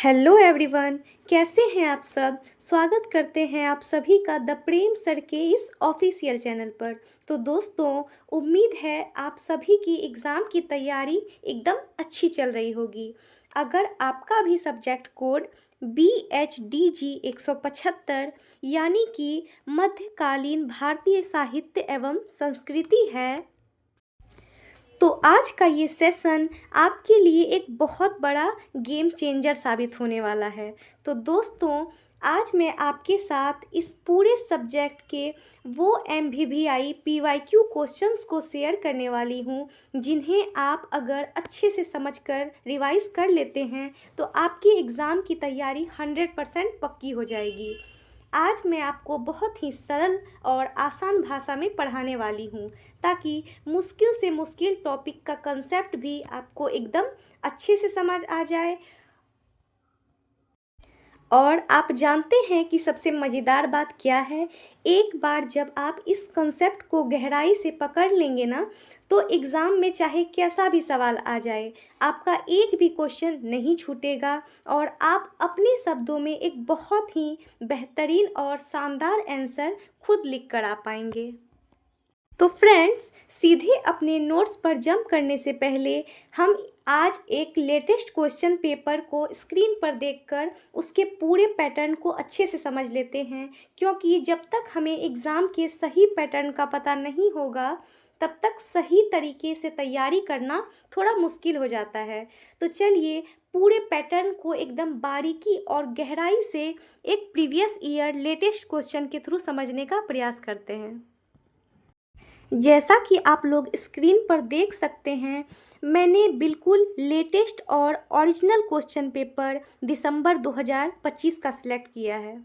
Hello everyone, कैसे हैं आप सब। स्वागत करते हैं आप सभी का द प्रेम सर के इस ऑफिशियल चैनल पर। तो दोस्तों, उम्मीद है आप सभी की एग्ज़ाम की तैयारी एकदम अच्छी चल रही होगी। अगर आपका भी सब्जेक्ट कोड BHDG 175 यानी कि मध्यकालीन भारतीय साहित्य एवं संस्कृति है, तो आज का ये सेशन आपके लिए एक बहुत बड़ा गेम चेंजर साबित होने वाला है। तो दोस्तों, आज मैं आपके साथ इस पूरे सब्जेक्ट के वो MVVI PYQ क्वेश्चंस को शेयर करने वाली हूँ जिन्हें आप अगर अच्छे से समझकर रिवाइज कर लेते हैं तो आपकी एग्ज़ाम की तैयारी 100% पक्की हो जाएगी। आज मैं आपको बहुत ही सरल और आसान भाषा में पढ़ाने वाली हूँ ताकि मुश्किल से मुश्किल टॉपिक का कंसेप्ट भी आपको एकदम अच्छे से समझ आ जाए। और आप जानते हैं कि सबसे मज़ेदार बात क्या है, एक बार जब आप इस कंसेप्ट को गहराई से पकड़ लेंगे ना, तो एग्ज़ाम में चाहे कैसा भी सवाल आ जाए, आपका एक भी क्वेश्चन नहीं छूटेगा और आप अपने शब्दों में एक बहुत ही बेहतरीन और शानदार आंसर खुद लिख कर आ पाएंगे। तो फ्रेंड्स, सीधे अपने नोट्स पर जंप करने से पहले हम आज एक लेटेस्ट क्वेश्चन पेपर को स्क्रीन पर देखकर उसके पूरे पैटर्न को अच्छे से समझ लेते हैं, क्योंकि जब तक हमें एग्ज़ाम के सही पैटर्न का पता नहीं होगा तब तक सही तरीके से तैयारी करना थोड़ा मुश्किल हो जाता है। तो चलिए पूरे पैटर्न को एकदम बारीकी और गहराई से एक प्रीवियस ईयर लेटेस्ट क्वेश्चन के थ्रू समझने का प्रयास करते हैं। जैसा कि आप लोग स्क्रीन पर देख सकते हैं, मैंने बिल्कुल लेटेस्ट और ओरिजिनल क्वेश्चन पेपर दिसंबर 2025 का सिलेक्ट किया है।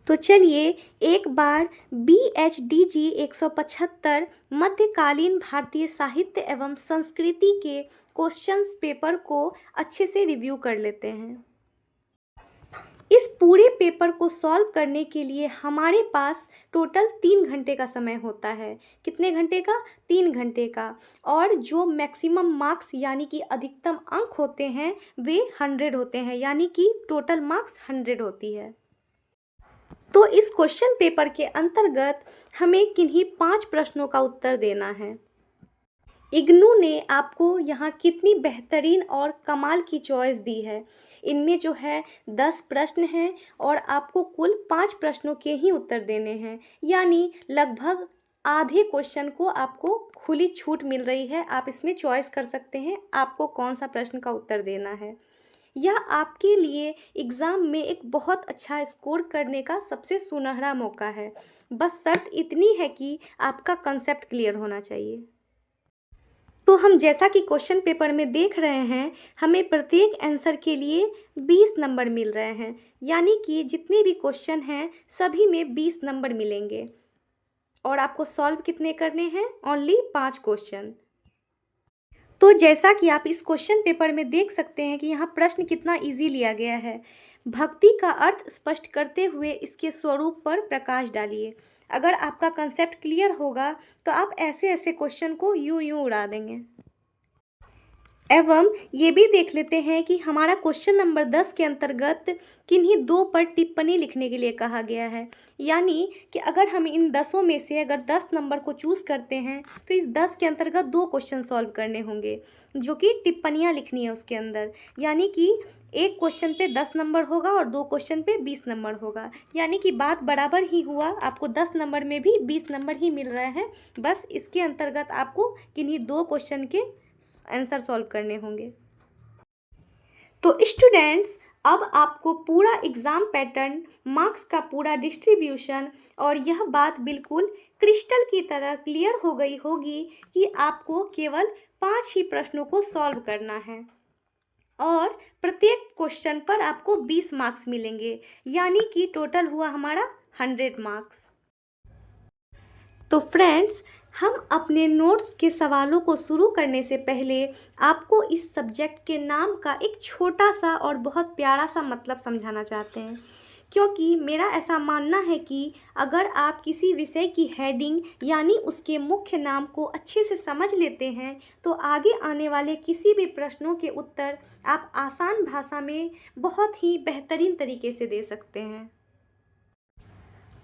तो चलिए एक बार BHDG 175 मध्यकालीन भारतीय साहित्य एवं संस्कृति के क्वेश्चंस पेपर को अच्छे से रिव्यू कर लेते हैं। इस पूरे पेपर को सॉल्व करने के लिए हमारे पास टोटल 3 घंटे का समय होता है। कितने घंटे का? 3 घंटे का। और जो मैक्सिमम मार्क्स यानी कि अधिकतम अंक होते हैं वे 100 होते हैं, यानी कि टोटल मार्क्स 100 होती है। तो इस क्वेश्चन पेपर के अंतर्गत हमें किन्हीं 5 प्रश्नों का उत्तर देना है। इग्नू ने आपको यहाँ कितनी बेहतरीन और कमाल की चॉइस दी है। इनमें जो है 10 प्रश्न हैं और आपको कुल 5 प्रश्नों के ही उत्तर देने हैं, यानी लगभग आधे क्वेश्चन को आपको खुली छूट मिल रही है। आप इसमें चॉइस कर सकते हैं आपको कौन सा प्रश्न का उत्तर देना है। यह आपके लिए एग्ज़ाम में एक बहुत अच्छा स्कोर करने का सबसे सुनहरा मौका है। बस शर्त इतनी है कि आपका कंसेप्ट क्लियर होना चाहिए। तो हम जैसा कि क्वेश्चन पेपर में देख रहे हैं, हमें प्रत्येक आंसर के लिए 20 नंबर मिल रहे हैं, यानी कि जितने भी क्वेश्चन हैं सभी में 20 नंबर मिलेंगे। और आपको सॉल्व कितने करने हैं? Only 5 question. तो जैसा कि आप इस क्वेश्चन पेपर में देख सकते हैं कि यहाँ प्रश्न कितना इजी लिया गया है। भक्ति का अर्थ स्पष्ट करते हुए इसके स्वरूप पर प्रकाश डालिए। अगर आपका कंसेप्ट क्लियर होगा तो आप ऐसे ऐसे क्वेश्चन को यूं उड़ा देंगे। एवं ये भी देख लेते हैं कि हमारा क्वेश्चन नंबर 10 के अंतर्गत किन्हीं 2 पर टिप्पणी लिखने के लिए कहा गया है, यानी कि अगर हम इन 10 में से अगर 10 नंबर को चूज़ करते हैं तो इस 10 के अंतर्गत 2 क्वेश्चन सॉल्व करने होंगे जो कि टिप्पणियाँ लिखनी है उसके अंदर, यानी कि एक क्वेश्चन पे 10 नंबर होगा और 2 क्वेश्चन पे 20 नंबर होगा, यानी कि बात बराबर ही हुआ। आपको 10 नंबर में भी 20 नंबर ही मिल रहे हैं। बस इसके अंतर्गत आपको किन्हीं 2 क्वेश्चन के आंसर सॉल्व करने होंगे। तो स्टूडेंट्स, अब आपको पूरा एग्ज़ाम पैटर्न, मार्क्स का पूरा डिस्ट्रीब्यूशन और यह बात बिल्कुल क्रिस्टल की तरह क्लियर हो गई होगी कि आपको केवल 5 ही प्रश्नों को सॉल्व करना है और प्रत्येक क्वेश्चन पर आपको 20 मार्क्स मिलेंगे, यानी कि टोटल हुआ हमारा 100 मार्क्स। तो फ्रेंड्स, हम अपने नोट्स के सवालों को शुरू करने से पहले आपको इस सब्जेक्ट के नाम का एक छोटा सा और बहुत प्यारा सा मतलब समझाना चाहते हैं, क्योंकि मेरा ऐसा मानना है कि अगर आप किसी विषय की हेडिंग यानी उसके मुख्य नाम को अच्छे से समझ लेते हैं तो आगे आने वाले किसी भी प्रश्नों के उत्तर आप आसान भाषा में बहुत ही बेहतरीन तरीके से दे सकते हैं।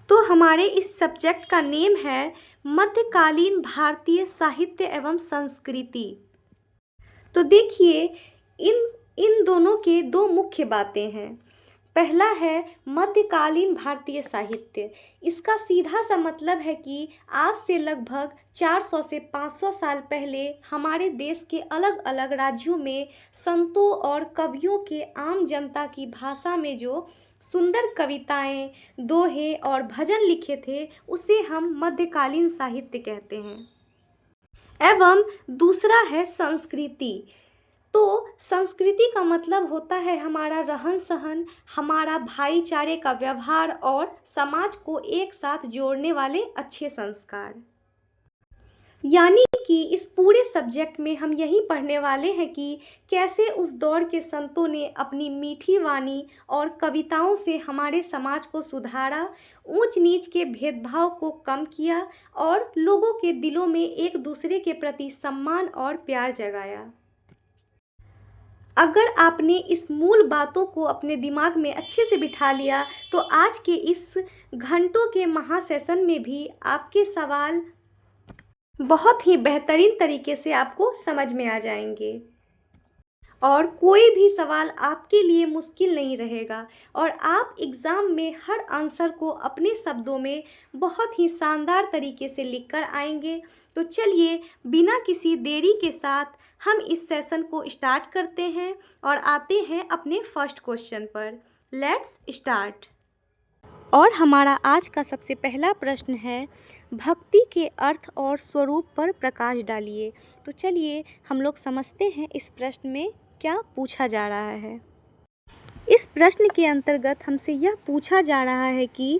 तो हमारे इस सब्जेक्ट का नेम है मध्यकालीन भारतीय साहित्य एवं संस्कृति। तो देखिए, इन दोनों के दो मुख्य बातें हैं। पहला है मध्यकालीन भारतीय साहित्य। इसका सीधा सा मतलब है कि आज से लगभग 400 से 500 साल पहले हमारे देश के अलग अलग राज्यों में संतों और कवियों के आम जनता की भाषा में जो सुंदर कविताएं, दोहे और भजन लिखे थे उसे हम मध्यकालीन साहित्य कहते हैं। एवं दूसरा है संस्कृति। तो संस्कृति का मतलब होता है हमारा रहन सहन, हमारा भाईचारे का व्यवहार और समाज को एक साथ जोड़ने वाले अच्छे संस्कार। यानी कि इस पूरे सब्जेक्ट में हम यही पढ़ने वाले हैं कि कैसे उस दौर के संतों ने अपनी मीठी वाणी और कविताओं से हमारे समाज को सुधारा, ऊंच नीच के भेदभाव को कम किया और लोगों के दिलों में एक दूसरे के प्रति सम्मान और प्यार जगाया। अगर आपने इस मूल बातों को अपने दिमाग में अच्छे से बिठा लिया तो आज के इस घंटों के महासेशन में भी आपके सवाल बहुत ही बेहतरीन तरीके से आपको समझ में आ जाएंगे और कोई भी सवाल आपके लिए मुश्किल नहीं रहेगा और आप एग्ज़ाम में हर आंसर को अपने शब्दों में बहुत ही शानदार तरीके से लिखकर आएंगे। तो चलिए बिना किसी देरी के साथ हम इस सेशन को स्टार्ट करते हैं और आते हैं अपने फर्स्ट क्वेश्चन पर। Let's start. और हमारा आज का सबसे पहला प्रश्न है, भक्ति के अर्थ और स्वरूप पर प्रकाश डालिए। तो चलिए हम लोग समझते हैं इस प्रश्न में क्या पूछा जा रहा है। इस प्रश्न के अंतर्गत हमसे यह पूछा जा रहा है कि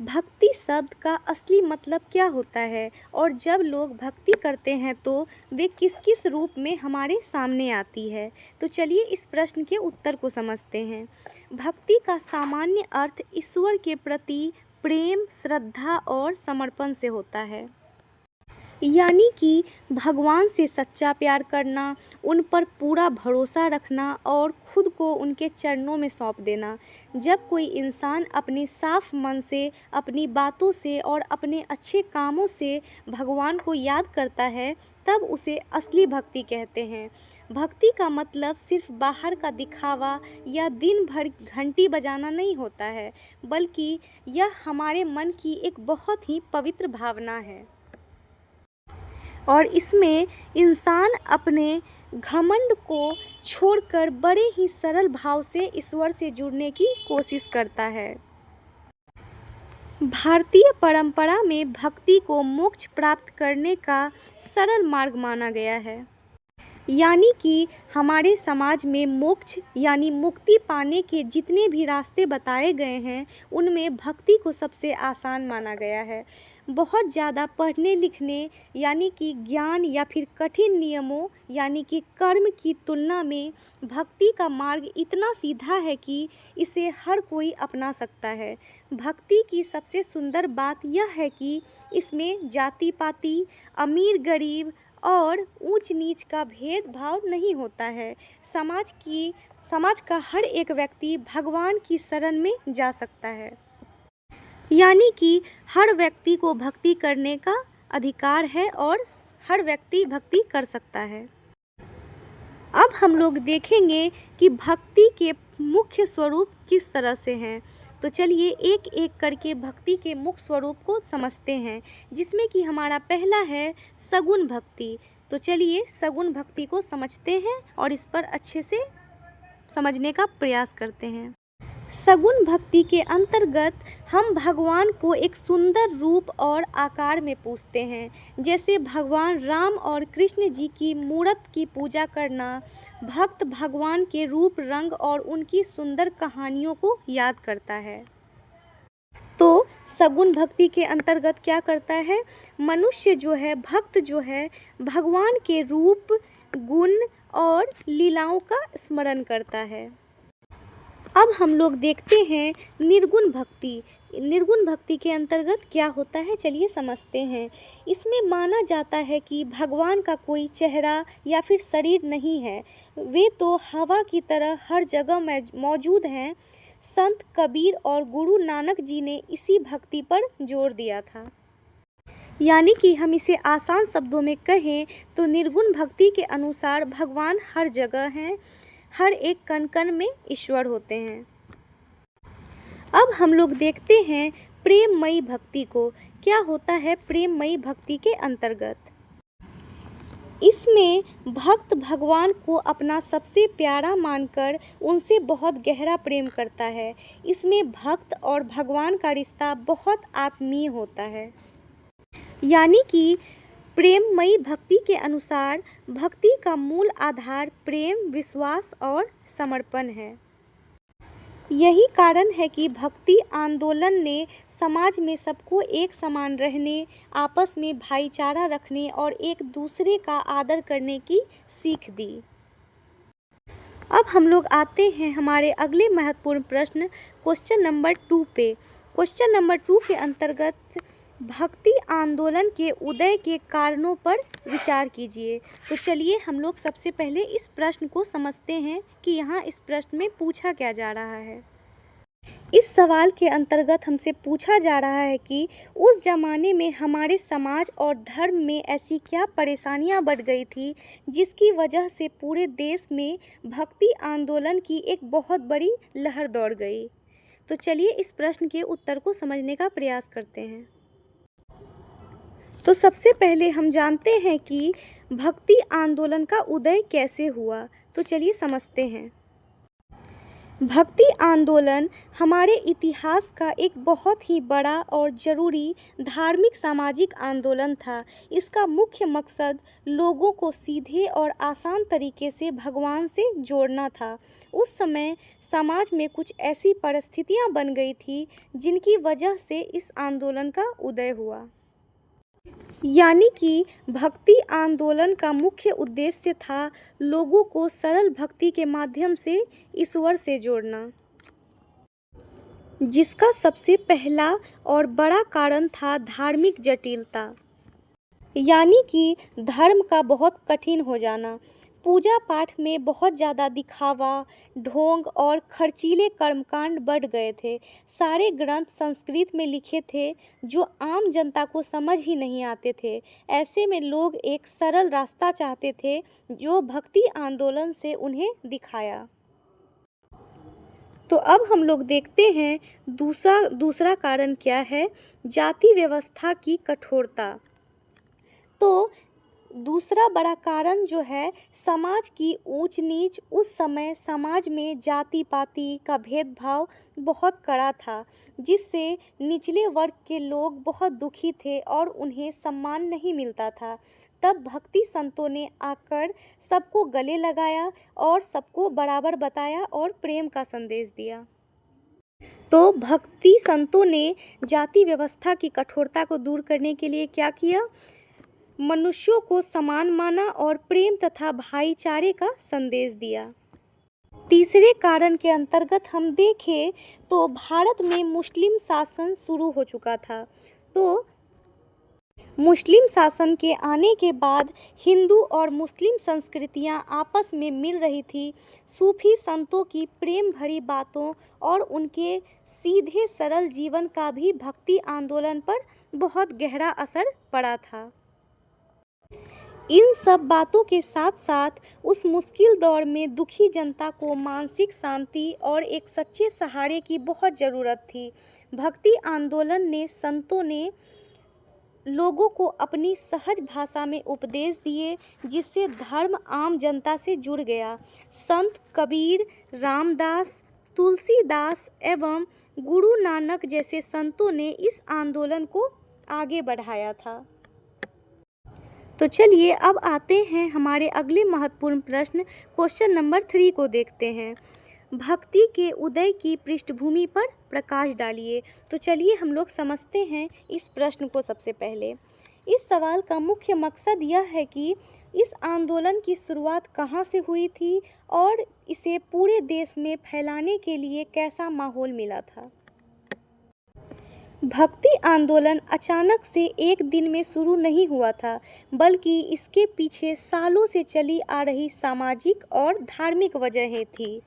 भक्ति शब्द का असली मतलब क्या होता है और जब लोग भक्ति करते हैं तो वे किस किस रूप में हमारे सामने आती है। तो चलिए इस प्रश्न के उत्तर को समझते हैं। भक्ति का सामान्य अर्थ ईश्वर के प्रति प्रेम, श्रद्धा और समर्पण से होता है। यानी कि भगवान से सच्चा प्यार करना, उन पर पूरा भरोसा रखना और खुद को उनके चरणों में सौंप देना। जब कोई इंसान अपने साफ मन से, अपनी बातों से और अपने अच्छे कामों से भगवान को याद करता है तब उसे असली भक्ति कहते हैं। भक्ति का मतलब सिर्फ बाहर का दिखावा या दिन भर घंटी बजाना नहीं होता है, बल्कि यह हमारे मन की एक बहुत ही पवित्र भावना है और इसमें इंसान अपने घमंड को छोड़कर बड़े ही सरल भाव से ईश्वर से जुड़ने की कोशिश करता है। भारतीय परंपरा में भक्ति को मोक्ष प्राप्त करने का सरल मार्ग माना गया है। यानी कि हमारे समाज में मोक्ष यानी मुक्ति पाने के जितने भी रास्ते बताए गए हैं उनमें भक्ति को सबसे आसान माना गया है। बहुत ज़्यादा पढ़ने लिखने यानी कि ज्ञान या फिर कठिन नियमों यानी कि कर्म की तुलना में भक्ति का मार्ग इतना सीधा है कि इसे हर कोई अपना सकता है। भक्ति की सबसे सुंदर बात यह है कि इसमें जाति पाति, अमीर गरीब और ऊंच नीच का भेदभाव नहीं होता है। समाज का हर एक व्यक्ति भगवान की शरण में जा सकता है। यानी कि हर व्यक्ति को भक्ति करने का अधिकार है और हर व्यक्ति भक्ति कर सकता है। अब हम लोग देखेंगे कि भक्ति के मुख्य स्वरूप किस तरह से हैं। तो चलिए एक एक करके भक्ति के मुख्य स्वरूप को समझते हैं, जिसमें कि हमारा पहला है सगुण भक्ति। तो चलिए सगुण भक्ति को समझते हैं और इस पर अच्छे से समझने का प्रयास करते हैं। सगुण भक्ति के अंतर्गत हम भगवान को एक सुंदर रूप और आकार में पूजते हैं। जैसे भगवान राम और कृष्ण जी की मूर्त की पूजा करना, भक्त भगवान के रूप, रंग और उनकी सुंदर कहानियों को याद करता है। तो सगुण भक्ति के अंतर्गत क्या करता है, मनुष्य जो है, भक्त जो है, भगवान के रूप, गुण और लीलाओं का स्मरण करता है। अब हम लोग देखते हैं निर्गुण भक्ति। निर्गुण भक्ति के अंतर्गत क्या होता है, चलिए समझते हैं। इसमें माना जाता है कि भगवान का कोई चेहरा या फिर शरीर नहीं है, वे तो हवा की तरह हर जगह मौजूद हैं। संत कबीर और गुरु नानक जी ने इसी भक्ति पर जोर दिया था। यानी कि हम इसे आसान शब्दों में कहें तो निर्गुण भक्ति के अनुसार भगवान हर जगह हैं, हर एक कण कण में ईश्वर होते हैं। अब हम लोग देखते हैं प्रेममयी भक्ति को। क्या होता है प्रेममयी भक्ति के अंतर्गत? इसमें भक्त भगवान को अपना सबसे प्यारा मानकर उनसे बहुत गहरा प्रेम करता है। इसमें भक्त और भगवान का रिश्ता बहुत आत्मीय होता है। यानी कि प्रेममयी भक्ति के अनुसार भक्ति का मूल आधार प्रेम, विश्वास और समर्पण है। यही कारण है कि भक्ति आंदोलन ने समाज में सबको एक समान रहने, आपस में भाईचारा रखने और एक दूसरे का आदर करने की सीख दी। अब हम लोग आते हैं हमारे अगले महत्वपूर्ण प्रश्न क्वेश्चन नंबर 2 पे। क्वेश्चन नंबर 2 के अंतर्गत भक्ति आंदोलन के उदय के कारणों पर विचार कीजिए। तो चलिए हम लोग सबसे पहले इस प्रश्न को समझते हैं कि यहाँ इस प्रश्न में पूछा क्या जा रहा है। इस सवाल के अंतर्गत हमसे पूछा जा रहा है कि उस ज़माने में हमारे समाज और धर्म में ऐसी क्या परेशानियां बढ़ गई थी जिसकी वजह से पूरे देश में भक्ति आंदोलन की एक बहुत बड़ी लहर दौड़ गई। तो चलिए इस प्रश्न के उत्तर को समझने का प्रयास करते हैं। तो सबसे पहले हम जानते हैं कि भक्ति आंदोलन का उदय कैसे हुआ। तो चलिए समझते हैं। भक्ति आंदोलन हमारे इतिहास का एक बहुत ही बड़ा और ज़रूरी धार्मिक सामाजिक आंदोलन था। इसका मुख्य मकसद लोगों को सीधे और आसान तरीके से भगवान से जोड़ना था। उस समय समाज में कुछ ऐसी परिस्थितियां बन गई थी जिनकी वजह से इस आंदोलन का उदय हुआ। यानी कि भक्ति आंदोलन का मुख्य उद्देश्य था लोगों को सरल भक्ति के माध्यम से ईश्वर से जोड़ना, जिसका सबसे पहला और बड़ा कारण था धार्मिक जटिलता। यानी कि धर्म का बहुत कठिन हो जाना। पूजा पाठ में बहुत ज़्यादा दिखावा, ढोंग और खर्चीले कर्मकांड बढ़ गए थे। सारे ग्रंथ संस्कृत में लिखे थे जो आम जनता को समझ ही नहीं आते थे। ऐसे में लोग एक सरल रास्ता चाहते थे जो भक्ति आंदोलन से उन्हें दिखाया। तो अब हम लोग देखते हैं दूसरा कारण क्या है, जाति व्यवस्था की कठोरता। तो दूसरा बड़ा कारण जो है समाज की ऊंच नीच। उस समय समाज में जाति पाति का भेदभाव बहुत कड़ा था, जिससे निचले वर्ग के लोग बहुत दुखी थे और उन्हें सम्मान नहीं मिलता था। तब भक्ति संतों ने आकर सबको गले लगाया और सबको बराबर बताया और प्रेम का संदेश दिया। तो भक्ति संतों ने जाति व्यवस्था की कठोरता को दूर करने के लिए क्या किया, मनुष्यों को समान माना और प्रेम तथा भाईचारे का संदेश दिया। तीसरे कारण के अंतर्गत हम देखें तो भारत में मुस्लिम शासन शुरू हो चुका था। तो मुस्लिम शासन के आने के बाद हिंदू और मुस्लिम संस्कृतियां आपस में मिल रही थी। सूफी संतों की प्रेम भरी बातों और उनके सीधे सरल जीवन का भी भक्ति आंदोलन पर बहुत गहरा असर पड़ा था। इन सब बातों के साथ साथ उस मुश्किल दौर में दुखी जनता को मानसिक शांति और एक सच्चे सहारे की बहुत ज़रूरत थी। भक्ति आंदोलन ने संतों ने लोगों को अपनी सहज भाषा में उपदेश दिए, जिससे धर्म आम जनता से जुड़ गया। संत कबीर, रामदास, तुलसीदास एवं गुरु नानक जैसे संतों ने इस आंदोलन को आगे बढ़ाया था। तो चलिए अब आते हैं हमारे अगले महत्वपूर्ण प्रश्न क्वेश्चन नंबर 3 को देखते हैं। भक्ति के उदय की पृष्ठभूमि पर प्रकाश डालिए। तो चलिए हम लोग समझते हैं इस प्रश्न को। सबसे पहले इस सवाल का मुख्य मकसद यह है कि इस आंदोलन की शुरुआत कहाँ से हुई थी और इसे पूरे देश में फैलाने के लिए कैसा माहौल मिला था। भक्ति आंदोलन अचानक से एक दिन में शुरू नहीं हुआ था, बल्कि इसके पीछे सालों से चली आ रही सामाजिक और धार्मिक वजहें थी।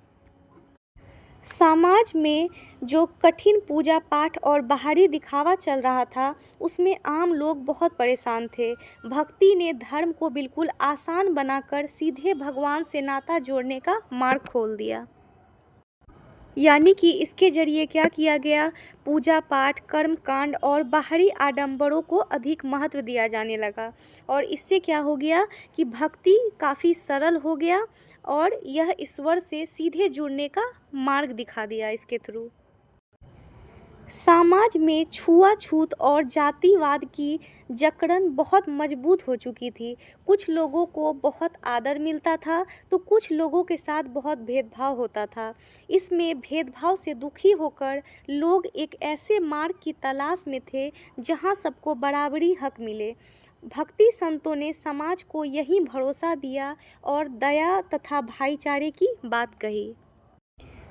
समाज में जो कठिन पूजा पाठ और बाहरी दिखावा चल रहा था, उसमें आम लोग बहुत परेशान थे। भक्ति ने धर्म को बिल्कुल आसान बनाकर सीधे भगवान से नाता जोड़ने का मार्ग खोल दिया। यानी कि इसके जरिए क्या किया गया, पूजा पाठ, कर्म कांड और बाहरी आडंबरों को अधिक महत्व दिया जाने लगा। और इससे क्या हो गया कि भक्ति काफ़ी सरल हो गया और यह ईश्वर से सीधे जुड़ने का मार्ग दिखा दिया इसके थ्रू। समाज में छुआछूत और जातिवाद की जकड़न बहुत मजबूत हो चुकी थी। कुछ लोगों को बहुत आदर मिलता था तो कुछ लोगों के साथ बहुत भेदभाव होता था। इसमें भेदभाव से दुखी होकर लोग एक ऐसे मार्ग की तलाश में थे जहां सबको बराबरी हक मिले। भक्ति संतों ने समाज को यही भरोसा दिया और दया तथा भाईचारे की बात कही।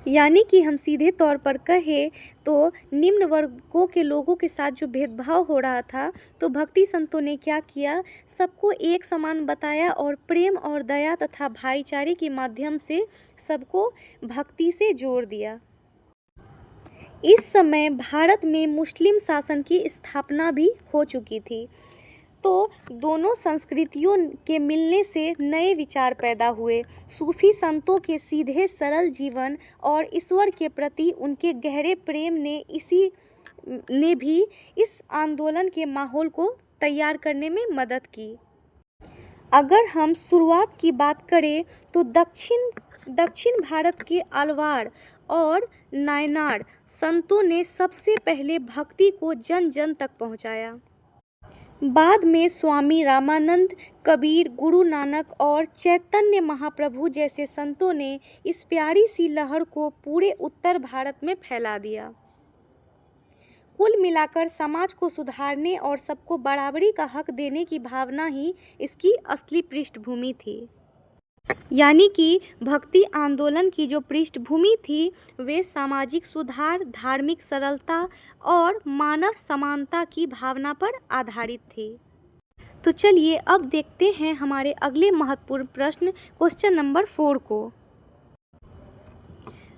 यानी कि हम सीधे तौर पर कहें तो निम्न वर्गों के लोगों के साथ जो भेदभाव हो रहा था, तो भक्ति संतों ने क्या किया, सबको एक समान बताया और प्रेम और दया तथा भाईचारे के माध्यम से सबको भक्ति से जोड़ दिया। इस समय भारत में मुस्लिम शासन की स्थापना भी हो चुकी थी, तो दोनों संस्कृतियों के मिलने से नए विचार पैदा हुए। सूफी संतों के सीधे सरल जीवन और ईश्वर के प्रति उनके गहरे प्रेम ने भी इस आंदोलन के माहौल को तैयार करने में मदद की। अगर हम शुरुआत की बात करें तो दक्षिण भारत के अलवार और नायनार संतों ने सबसे पहले भक्ति को जन जन तक पहुंचाया। बाद में स्वामी रामानंद, कबीर, गुरु नानक और चैतन्य महाप्रभु जैसे संतों ने इस प्यारी सी लहर को पूरे उत्तर भारत में फैला दिया। कुल मिलाकर समाज को सुधारने और सबको बराबरी का हक देने की भावना ही इसकी असली पृष्ठभूमि थी। यानी कि भक्ति आंदोलन की जो पृष्ठभूमि थी वे सामाजिक सुधार, धार्मिक सरलता और मानव समानता की भावना पर आधारित थी। तो चलिए अब देखते हैं हमारे अगले महत्वपूर्ण प्रश्न, क्वेश्चन नंबर 4 को।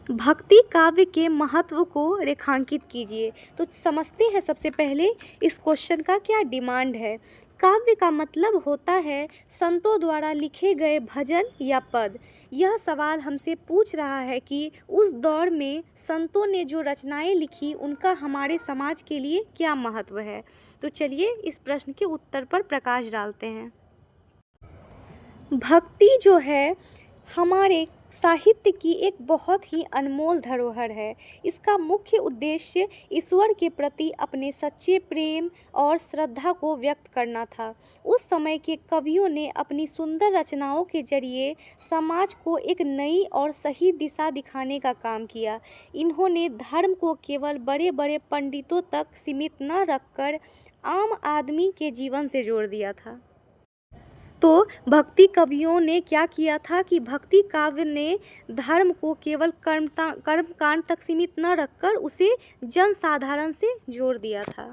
भक्ति काव्य के महत्व को रेखांकित कीजिए। तो समझते हैं सबसे पहले इस क्वेश्चन का क्या डिमांड है। काव्य का मतलब होता है संतों द्वारा लिखे गए भजन या पद। यह सवाल हमसे पूछ रहा है कि उस दौर में संतों ने जो रचनाएं लिखी उनका हमारे समाज के लिए क्या महत्व है। तो चलिए इस प्रश्न के उत्तर पर प्रकाश डालते हैं। भक्ति जो है हमारे साहित्य की एक बहुत ही अनमोल धरोहर है। इसका मुख्य उद्देश्य ईश्वर के प्रति अपने सच्चे प्रेम और श्रद्धा को व्यक्त करना था। उस समय के कवियों ने अपनी सुंदर रचनाओं के जरिए समाज को एक नई और सही दिशा दिखाने का काम किया। इन्होंने धर्म को केवल बड़े बड़े पंडितों तक सीमित न रखकर आम आदमी के जीवन से जोड़ दिया था। तो भक्ति कवियों ने क्या किया था कि भक्ति काव्य ने धर्म को केवल कर्मकांड तक सीमित न रखकर उसे जन साधारण से जोड़ दिया था।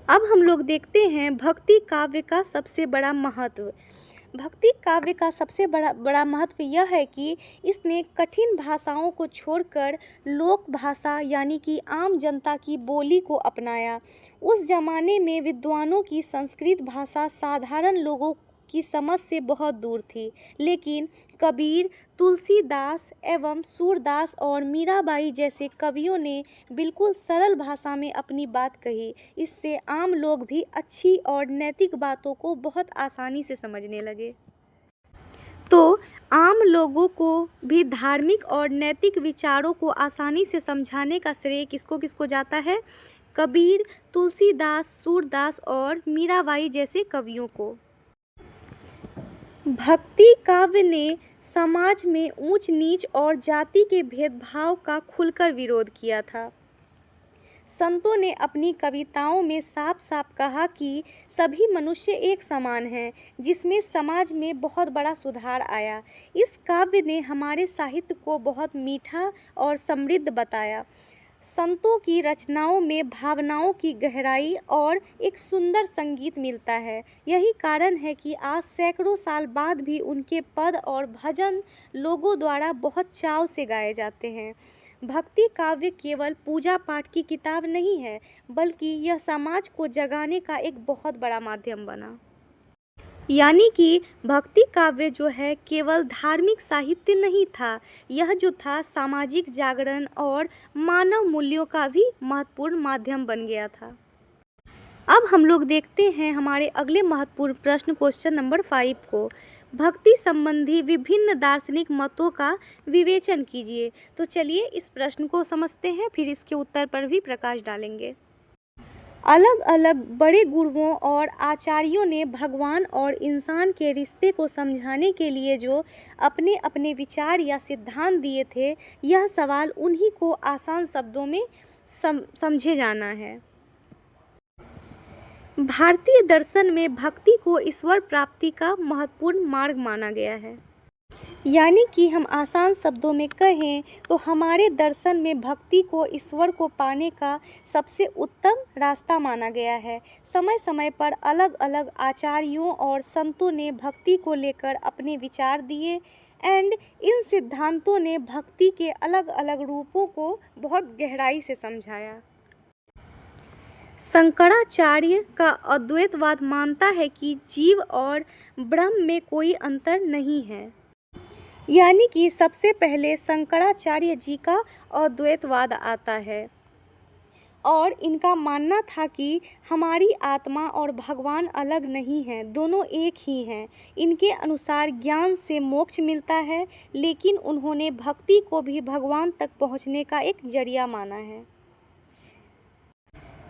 अब हम लोग देखते हैं भक्ति काव्य का सबसे बड़ा महत्व। भक्ति काव्य का सबसे बड़ा महत्व यह है कि इसने कठिन भाषाओं को छोड़कर लोक भाषा यानी कि आम जनता की बोली को अपनाया। उस जमाने में विद्वानों की संस्कृत भाषा साधारण लोगों की समझ से बहुत दूर थी, लेकिन कबीर, तुलसीदास एवं सूरदास और मीराबाई जैसे कवियों ने बिल्कुल सरल भाषा में अपनी बात कही। इससे आम लोग भी अच्छी और नैतिक बातों को बहुत आसानी से समझने लगे। तो आम लोगों को भी धार्मिक और नैतिक विचारों को आसानी से समझाने का श्रेय किसको किसको जाता है? कबीर, तुलसीदास, सूरदास और मीराबाई जैसे कवियों को। भक्ति काव्य ने समाज में ऊंच नीच और जाति के भेदभाव का खुलकर विरोध किया था। संतों ने अपनी कविताओं में साफ साफ कहा कि सभी मनुष्य एक समान हैं, जिसमें समाज में बहुत बड़ा सुधार आया। इस काव्य ने हमारे साहित्य को बहुत मीठा और समृद्ध बताया। संतों की रचनाओं में भावनाओं की गहराई और एक सुंदर संगीत मिलता है। यही कारण है कि आज सैकड़ों साल बाद भी उनके पद और भजन लोगों द्वारा बहुत चाव से गाए जाते हैं। भक्ति काव्य केवल पूजा पाठ की किताब नहीं है, बल्कि यह समाज को जगाने का एक बहुत बड़ा माध्यम बना। यानी कि भक्ति काव्य जो है केवल धार्मिक साहित्य नहीं था, यह जो था सामाजिक जागरण और मानव मूल्यों का भी महत्वपूर्ण माध्यम बन गया था। अब हम लोग देखते हैं हमारे अगले महत्वपूर्ण प्रश्न क्वेश्चन नंबर 5 को। भक्ति संबंधी विभिन्न दार्शनिक मतों का विवेचन कीजिए। तो चलिए इस प्रश्न को समझते हैं, फिर इसके उत्तर पर भी प्रकाश डालेंगे। अलग अलग बड़े गुरुओं और आचार्यों ने भगवान और इंसान के रिश्ते को समझाने के लिए जो अपने अपने विचार या सिद्धांत दिए थे, यह सवाल उन्हीं को आसान शब्दों में समझे जाना है। भारतीय दर्शन में भक्ति को ईश्वर प्राप्ति का महत्वपूर्ण मार्ग माना गया है। यानी कि हम आसान शब्दों में कहें तो हमारे दर्शन में भक्ति को ईश्वर को पाने का सबसे उत्तम रास्ता माना गया है। समय समय पर अलग अलग आचार्यों और संतों ने भक्ति को लेकर अपने विचार दिए एंड इन सिद्धांतों ने भक्ति के अलग अलग रूपों को बहुत गहराई से समझाया। शंकराचार्य का अद्वैतवाद मानता है कि जीव और ब्रह्म में कोई अंतर नहीं है। यानी कि सबसे पहले शंकराचार्य जी का अद्वैतवाद आता है और इनका मानना था कि हमारी आत्मा और भगवान अलग नहीं हैं, दोनों एक ही हैं। इनके अनुसार ज्ञान से मोक्ष मिलता है, लेकिन उन्होंने भक्ति को भी भगवान तक पहुंचने का एक जरिया माना है।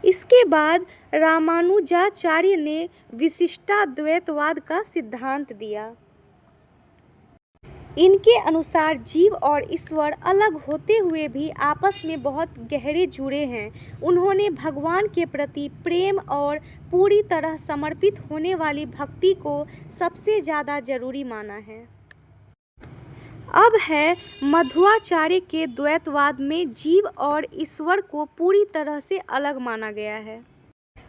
इसके बाद रामानुजाचार्य ने विशिष्टाद्वैतवाद का सिद्धांत दिया। इनके अनुसार जीव और ईश्वर अलग होते हुए भी आपस में बहुत गहरे जुड़े हैं। उन्होंने भगवान के प्रति प्रेम और पूरी तरह समर्पित होने वाली भक्ति को सबसे ज़्यादा जरूरी माना है। अब है मध्वाचार्य के द्वैतवाद में जीव और ईश्वर को पूरी तरह से अलग माना गया है।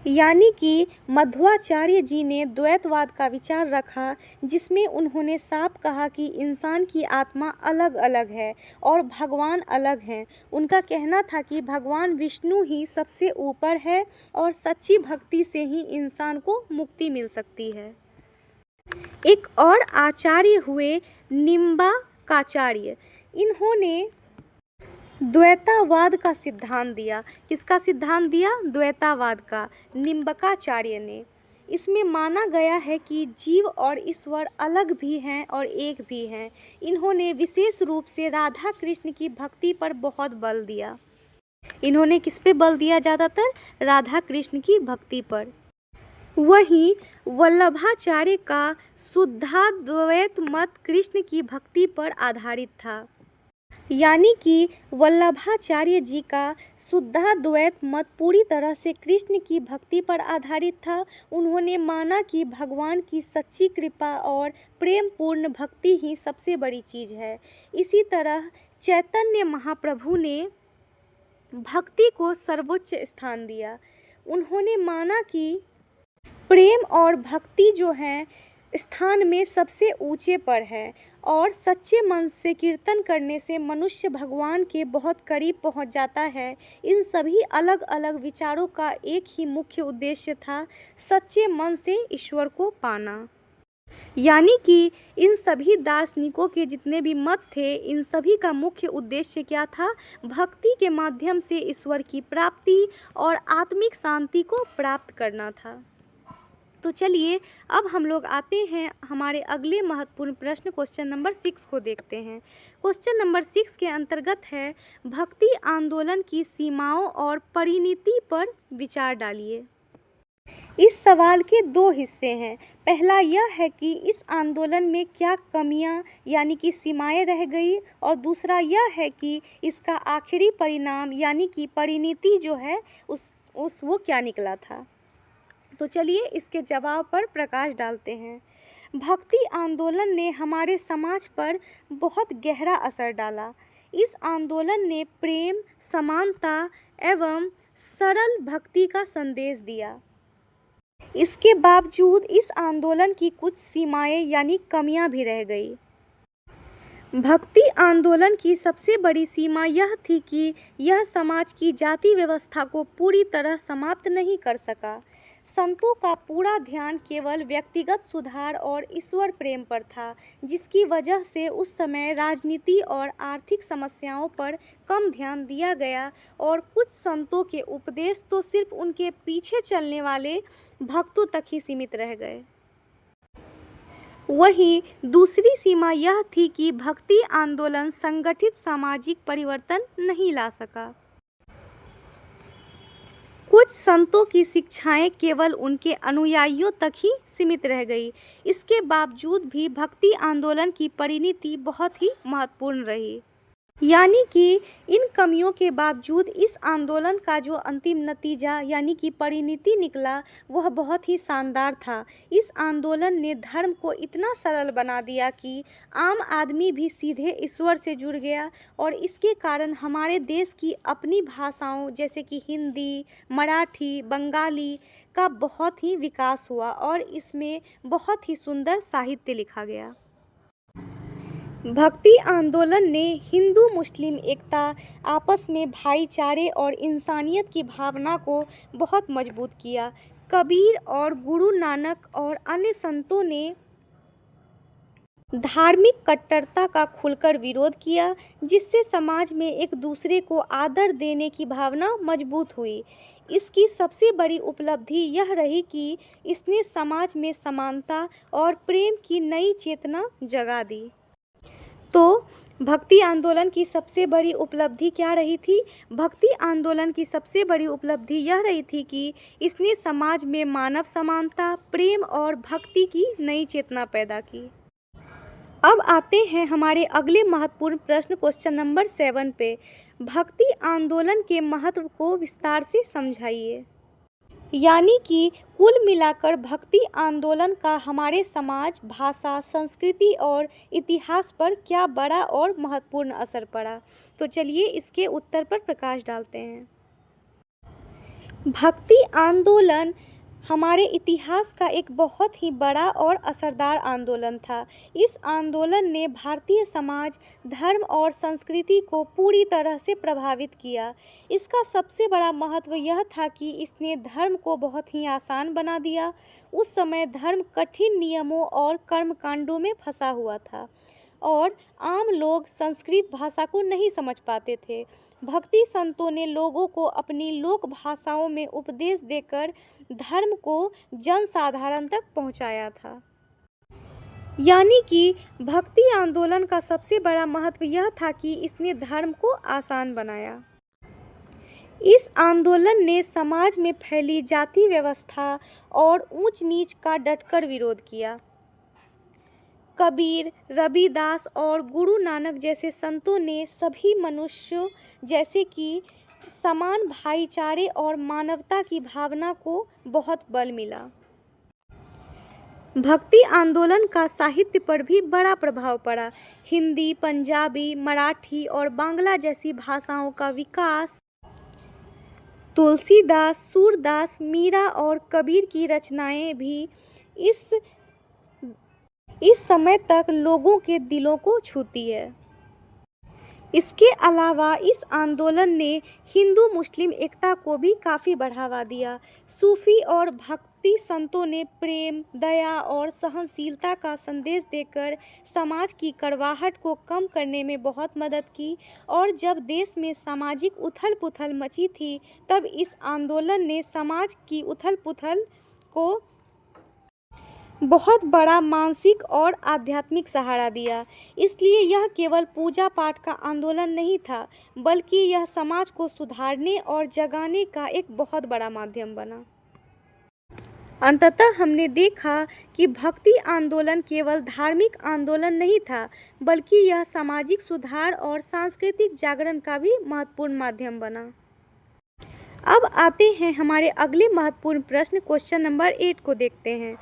यानी कि मध्वाचार्य जी ने द्वैतवाद का विचार रखा, जिसमें उन्होंने साफ कहा कि इंसान की आत्मा अलग अलग है और भगवान अलग हैं। उनका कहना था कि भगवान विष्णु ही सबसे ऊपर है और सच्ची भक्ति से ही इंसान को मुक्ति मिल सकती है। एक और आचार्य हुए निम्बार्काचार्य। इन्होंने द्वैतावाद का सिद्धांत दिया। किसका सिद्धांत दिया? द्वैतावाद का, निम्बार्काचार्य ने। इसमें माना गया है कि जीव और ईश्वर अलग भी हैं और एक भी हैं। इन्होंने विशेष रूप से राधा कृष्ण की भक्ति पर बहुत बल दिया। इन्होंने किस पे बल दिया? ज़्यादातर राधा कृष्ण की भक्ति पर। वहीं वल्लभाचार्य का शुद्धाद्वैत मत कृष्ण की भक्ति पर आधारित था। यानी कि वल्लभाचार्य जी का शुद्धाद्वैत मत पूरी तरह से कृष्ण की भक्ति पर आधारित था। उन्होंने माना कि भगवान की सच्ची कृपा और प्रेम पूर्ण भक्ति ही सबसे बड़ी चीज़ है। इसी तरह चैतन्य महाप्रभु ने भक्ति को सर्वोच्च स्थान दिया। उन्होंने माना कि प्रेम और भक्ति जो है स्थान में सबसे ऊंचे पर है और सच्चे मन से कीर्तन करने से मनुष्य भगवान के बहुत करीब पहुंच जाता है। इन सभी अलग अलग विचारों का एक ही मुख्य उद्देश्य था, सच्चे मन से ईश्वर को पाना। यानी कि इन सभी दार्शनिकों के जितने भी मत थे, इन सभी का मुख्य उद्देश्य क्या था? भक्ति के माध्यम से ईश्वर की प्राप्ति और आत्मिक शांति को प्राप्त करना था। तो चलिए अब हम लोग आते हैं हमारे अगले महत्वपूर्ण प्रश्न क्वेश्चन नंबर 6 को देखते हैं। क्वेश्चन नंबर 6 के अंतर्गत है भक्ति आंदोलन की सीमाओं और परिणति पर विचार डालिए। इस सवाल के दो हिस्से हैं। पहला यह है कि इस आंदोलन में क्या कमियां यानी कि सीमाएं रह गई, और दूसरा यह है कि इसका आखिरी परिणाम यानी कि परिणति जो है उस वो क्या निकला था। तो चलिए इसके जवाब पर प्रकाश डालते हैं। भक्ति आंदोलन ने हमारे समाज पर बहुत गहरा असर डाला। इस आंदोलन ने प्रेम, समानता एवं सरल भक्ति का संदेश दिया। इसके बावजूद इस आंदोलन की कुछ सीमाएं यानी कमियां भी रह गई। भक्ति आंदोलन की सबसे बड़ी सीमा यह थी कि यह समाज की जाति व्यवस्था को पूरी तरह समाप्त नहीं कर सका। संतों का पूरा ध्यान केवल व्यक्तिगत सुधार और ईश्वर प्रेम पर था, जिसकी वजह से उस समय राजनीति और आर्थिक समस्याओं पर कम ध्यान दिया गया और कुछ संतों के उपदेश तो सिर्फ उनके पीछे चलने वाले भक्तों तक ही सीमित रह गए। वहीं दूसरी सीमा यह थी कि भक्ति आंदोलन संगठित सामाजिक परिवर्तन नहीं ला सका। कुछ संतों की शिक्षाएं केवल उनके अनुयायियों तक ही सीमित रह गई। इसके बावजूद भी भक्ति आंदोलन की परिणति बहुत ही महत्वपूर्ण रही। यानी कि इन कमियों के बावजूद इस आंदोलन का जो अंतिम नतीजा यानी कि परिणति निकला वह बहुत ही शानदार था। इस आंदोलन ने धर्म को इतना सरल बना दिया कि आम आदमी भी सीधे ईश्वर से जुड़ गया, और इसके कारण हमारे देश की अपनी भाषाओं जैसे कि हिंदी, मराठी, बंगाली का बहुत ही विकास हुआ और इसमें बहुत ही सुंदर साहित्य लिखा गया। भक्ति आंदोलन ने हिंदू मुस्लिम एकता, आपस में भाईचारे और इंसानियत की भावना को बहुत मजबूत किया। कबीर और गुरु नानक और अन्य संतों ने धार्मिक कट्टरता का खुलकर विरोध किया, जिससे समाज में एक दूसरे को आदर देने की भावना मजबूत हुई। इसकी सबसे बड़ी उपलब्धि यह रही कि इसने समाज में समानता और प्रेम की नई चेतना जगा दी। तो भक्ति आंदोलन की सबसे बड़ी उपलब्धि क्या रही थी? भक्ति आंदोलन की सबसे बड़ी उपलब्धि यह रही थी कि इसने समाज में मानव समानता, प्रेम और भक्ति की नई चेतना पैदा की। अब आते हैं हमारे अगले महत्वपूर्ण प्रश्न, क्वेश्चन नंबर 7 पे। भक्ति आंदोलन के महत्व को विस्तार से समझाइए। यानी कि कुल मिलाकर भक्ति आंदोलन का हमारे समाज, भाषा, संस्कृति और इतिहास पर क्या बड़ा और महत्वपूर्ण असर पड़ा। तो चलिए इसके उत्तर पर प्रकाश डालते हैं। भक्ति आंदोलन हमारे इतिहास का एक बहुत ही बड़ा और असरदार आंदोलन था। इस आंदोलन ने भारतीय समाज, धर्म और संस्कृति को पूरी तरह से प्रभावित किया। इसका सबसे बड़ा महत्व यह था कि इसने धर्म को बहुत ही आसान बना दिया। उस समय धर्म कठिन नियमों और कर्मकांडों में फंसा हुआ था और आम लोग संस्कृत भाषा को नहीं समझ पाते थे। भक्ति संतों ने लोगों को अपनी लोक भाषाओं में उपदेश देकर धर्म को जनसाधारण तक पहुंचाया था। यानी कि भक्ति आंदोलन का सबसे बड़ा महत्व यह था कि इसने धर्म को आसान बनाया। इस आंदोलन ने समाज में फैली जाति व्यवस्था और ऊंच नीच का डटकर विरोध किया। कबीर, रविदास और गुरु नानक जैसे संतों ने सभी मनुष्यों जैसे कि समान भाईचारे और मानवता की भावना को बहुत बल मिला। भक्ति आंदोलन का साहित्य पर भी बड़ा प्रभाव पड़ा। हिंदी, पंजाबी, मराठी और बांग्ला जैसी भाषाओं का विकास, तुलसीदास, सूरदास, मीरा और कबीर की रचनाएं भी इस समय तक लोगों के दिलों को छूती है। इसके अलावा इस आंदोलन ने हिंदू मुस्लिम एकता को भी काफ़ी बढ़ावा दिया। सूफी और भक्ति संतों ने प्रेम, दया और सहनशीलता का संदेश देकर समाज की कड़वाहट को कम करने में बहुत मदद की, और जब देश में सामाजिक उथल-पुथल मची थी तब इस आंदोलन ने समाज की उथल-पुथल को बहुत बड़ा मानसिक और आध्यात्मिक सहारा दिया। इसलिए यह केवल पूजा पाठ का आंदोलन नहीं था, बल्कि यह समाज को सुधारने और जगाने का एक बहुत बड़ा माध्यम बना। अंततः हमने देखा कि भक्ति आंदोलन केवल धार्मिक आंदोलन नहीं था, बल्कि यह सामाजिक सुधार और सांस्कृतिक जागरण का भी महत्वपूर्ण माध्यम बना। अब आते हैं हमारे अगले महत्वपूर्ण प्रश्न, क्वेश्चन नंबर 8 को देखते हैं।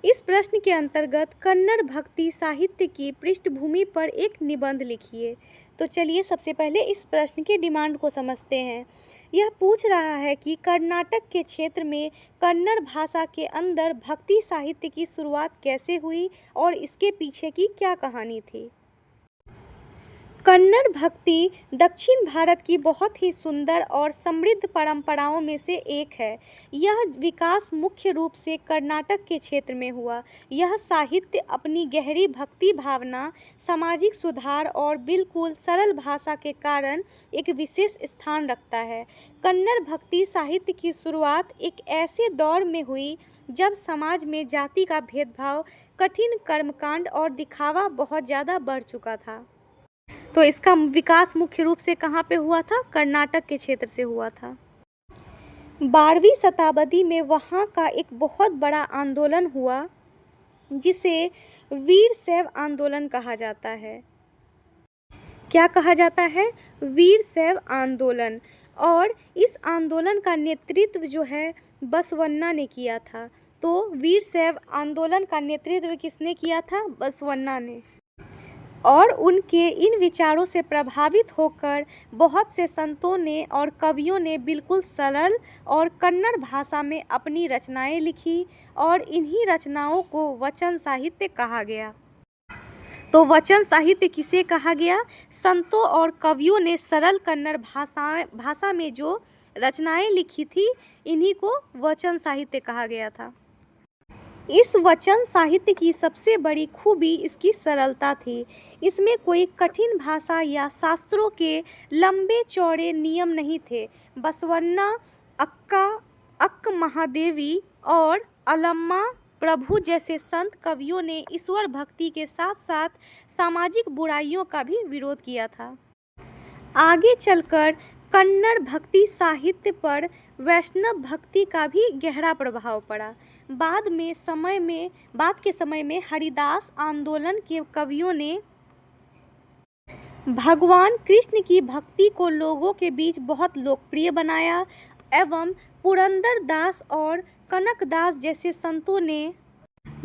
इस प्रश्न के अंतर्गत कन्नड़ भक्ति साहित्य की पृष्ठभूमि पर एक निबंध लिखिए। तो चलिए सबसे पहले इस प्रश्न के डिमांड को समझते हैं। यह पूछ रहा है कि कर्नाटक के क्षेत्र में कन्नड़ भाषा के अंदर भक्ति साहित्य की शुरुआत कैसे हुई और इसके पीछे की क्या कहानी थी। कन्नड़ भक्ति दक्षिण भारत की बहुत ही सुंदर और समृद्ध परंपराओं में से एक है। यह विकास मुख्य रूप से कर्नाटक के क्षेत्र में हुआ। यह साहित्य अपनी गहरी भक्ति भावना, सामाजिक सुधार और बिल्कुल सरल भाषा के कारण एक विशेष स्थान रखता है। कन्नड़ भक्ति साहित्य की शुरुआत एक ऐसे दौर में हुई जब समाज में जाति का भेदभाव, कठिन कर्मकांड और दिखावा बहुत ज़्यादा बढ़ चुका था। तो इसका विकास मुख्य रूप से कहाँ पे हुआ था? कर्नाटक के क्षेत्र से हुआ था। 12वीं शताब्दी में वहाँ का एक बहुत बड़ा आंदोलन हुआ जिसे वीर शैव आंदोलन कहा जाता है। क्या कहा जाता है? वीर शैव आंदोलन। और इस आंदोलन का नेतृत्व जो है बसवन्ना ने किया था। तो वीर शैव आंदोलन का नेतृत्व किसने किया था? बसवन्ना ने। और उनके इन विचारों से प्रभावित होकर बहुत से संतों ने और कवियों ने बिल्कुल सरल और कन्नड़ भाषा में अपनी रचनाएं लिखी और इन्हीं रचनाओं को वचन साहित्य कहा गया। तो वचन साहित्य किसे कहा गया? संतों और कवियों ने सरल कन्नड़ भाषा में जो रचनाएं लिखी थी, इन्हीं को वचन साहित्य कहा गया था। इस वचन साहित्य की सबसे बड़ी खूबी इसकी सरलता थी। इसमें कोई कठिन भाषा या शास्त्रों के लंबे चौड़े नियम नहीं थे। बसवन्ना, अक्का महादेवी और अलम्मा प्रभु जैसे संत कवियों ने ईश्वर भक्ति के साथ साथ सामाजिक बुराइयों का भी विरोध किया था। आगे चलकर कन्नड़ भक्ति साहित्य पर वैष्णव भक्ति का भी गहरा प्रभाव पड़ा। बाद के समय में हरिदास आंदोलन के कवियों ने भगवान कृष्ण की भक्ति को लोगों के बीच बहुत लोकप्रिय बनाया एवं पुरंदर दास और कनकदास जैसे संतों ने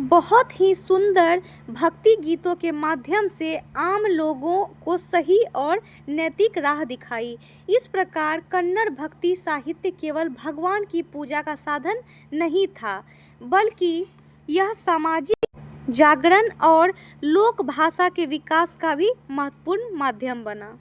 बहुत ही सुंदर भक्ति गीतों के माध्यम से आम लोगों को सही और नैतिक राह दिखाई। इस प्रकार कन्नड़ भक्ति साहित्य केवल भगवान की पूजा का साधन नहीं था, बल्कि यह सामाजिक जागरण और लोक भाषा के विकास का भी महत्वपूर्ण माध्यम बना।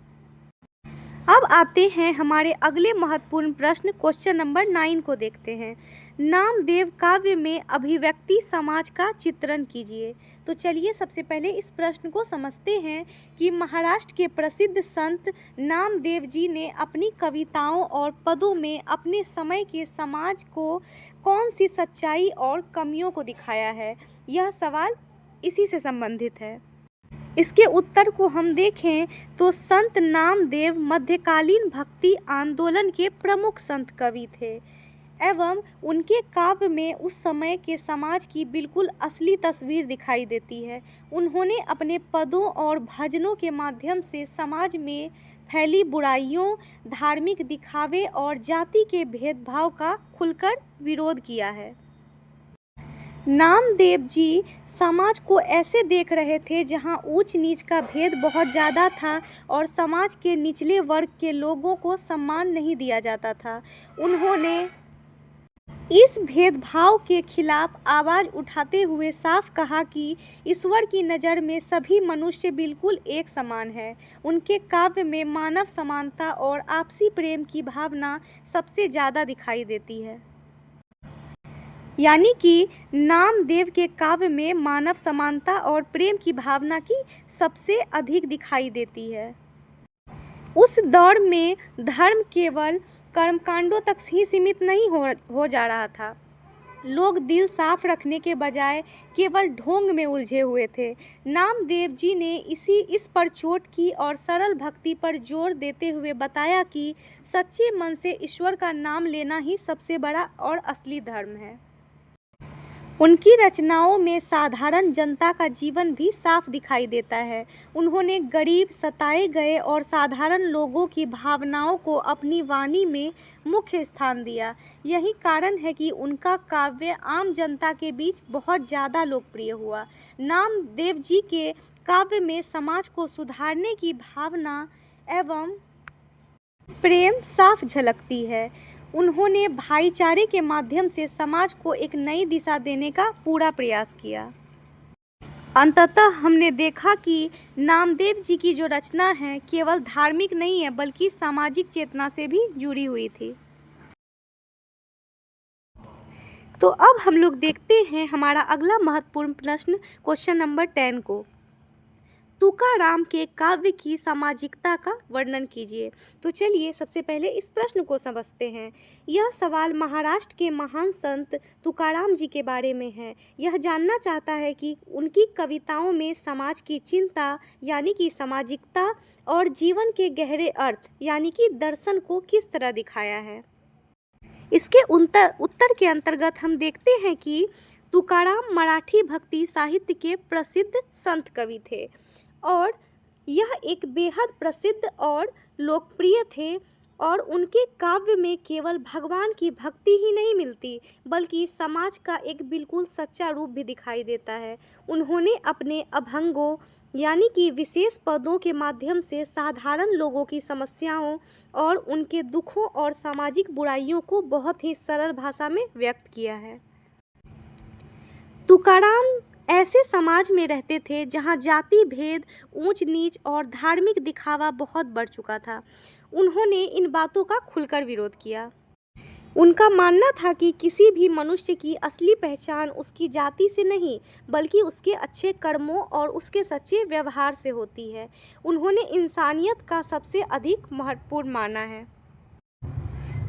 अब आते हैं हमारे अगले महत्वपूर्ण प्रश्न, क्वेश्चन नंबर 9 को देखते हैं। नामदेव काव्य में अभिव्यक्ति समाज का चित्रण कीजिए। तो चलिए सबसे पहले इस प्रश्न को समझते हैं कि महाराष्ट्र के प्रसिद्ध संत नामदेव जी ने अपनी कविताओं और पदों में अपने समय के समाज को कौन सी सच्चाई और कमियों को दिखाया है? यह सवाल इसी से संबंधित है। इसके उत्तर को हम देखें तो संत नामदेव मध्यकालीन भक्ति आंदोलन के प्रमुख संत कवि थे एवं उनके काव्य में उस समय के समाज की बिल्कुल असली तस्वीर दिखाई देती है। उन्होंने अपने पदों और भजनों के माध्यम से समाज में फैली बुराइयों, धार्मिक दिखावे और जाति के भेदभाव का खुलकर विरोध किया है। नामदेव जी समाज को ऐसे देख रहे थे जहां ऊंच नीच का भेद बहुत ज़्यादा था और समाज के निचले वर्ग के लोगों को सम्मान नहीं दिया जाता था। उन्होंने इस भेदभाव के खिलाफ आवाज़ उठाते हुए साफ कहा कि ईश्वर की नज़र में सभी मनुष्य बिल्कुल एक समान है। उनके काव्य में मानव समानता और आपसी प्रेम की भावना सबसे ज़्यादा दिखाई देती है। यानी कि नामदेव के काव्य में मानव समानता और प्रेम की भावना की सबसे अधिक दिखाई देती है। उस दौर में धर्म केवल कर्मकांडों तक ही सीमित नहीं हो जा रहा था। लोग दिल साफ रखने के बजाय केवल ढोंग में उलझे हुए थे। नामदेव जी ने इस पर चोट की और सरल भक्ति पर जोर देते हुए बताया कि सच्चे मन से ईश्वर का नाम लेना ही सबसे बड़ा और असली धर्म है। उनकी रचनाओं में साधारण जनता का जीवन भी साफ दिखाई देता है। उन्होंने गरीब, सताए गए और साधारण लोगों की भावनाओं को अपनी वाणी में मुख्य स्थान दिया। यही कारण है कि उनका काव्य आम जनता के बीच बहुत ज़्यादा लोकप्रिय हुआ। नामदेव जी के काव्य में समाज को सुधारने की भावना एवं प्रेम साफ झलकती है। उन्होंने भाईचारे के माध्यम से समाज को एक नई दिशा देने का पूरा प्रयास किया। अंततः हमने देखा कि नामदेव जी की जो रचना है केवल धार्मिक नहीं है बल्कि सामाजिक चेतना से भी जुड़ी हुई थी। तो अब हम लोग देखते हैं हमारा अगला महत्वपूर्ण प्रश्न, क्वेश्चन नंबर 10 को। तुकाराम के काव्य की सामाजिकता का वर्णन कीजिए। तो चलिए सबसे पहले इस प्रश्न को समझते हैं। यह सवाल महाराष्ट्र के महान संत तुकाराम जी के बारे में है। यह जानना चाहता है कि उनकी कविताओं में समाज की चिंता यानी कि सामाजिकता और जीवन के गहरे अर्थ यानी कि दर्शन को किस तरह दिखाया है। इसके उत्तर के अंतर्गत हम देखते हैं कि तुकाराम मराठी भक्ति साहित्य के प्रसिद्ध संत कवि थे और यह एक बेहद प्रसिद्ध और लोकप्रिय थे और उनके काव्य में केवल भगवान की भक्ति ही नहीं मिलती बल्कि समाज का एक बिल्कुल सच्चा रूप भी दिखाई देता है। उन्होंने अपने अभंगों यानी कि विशेष पदों के माध्यम से साधारण लोगों की समस्याओं और उनके दुखों और सामाजिक बुराइयों को बहुत ही सरल भाषा में व्यक्त किया है। तुकाराम ऐसे समाज में रहते थे जहां जाति भेद, ऊंच नीच और धार्मिक दिखावा बहुत बढ़ चुका था। उन्होंने इन बातों का खुलकर विरोध किया। उनका मानना था कि किसी भी मनुष्य की असली पहचान उसकी जाति से नहीं बल्कि उसके अच्छे कर्मों और उसके सच्चे व्यवहार से होती है। उन्होंने इंसानियत का सबसे अधिक महत्वपूर्ण माना है।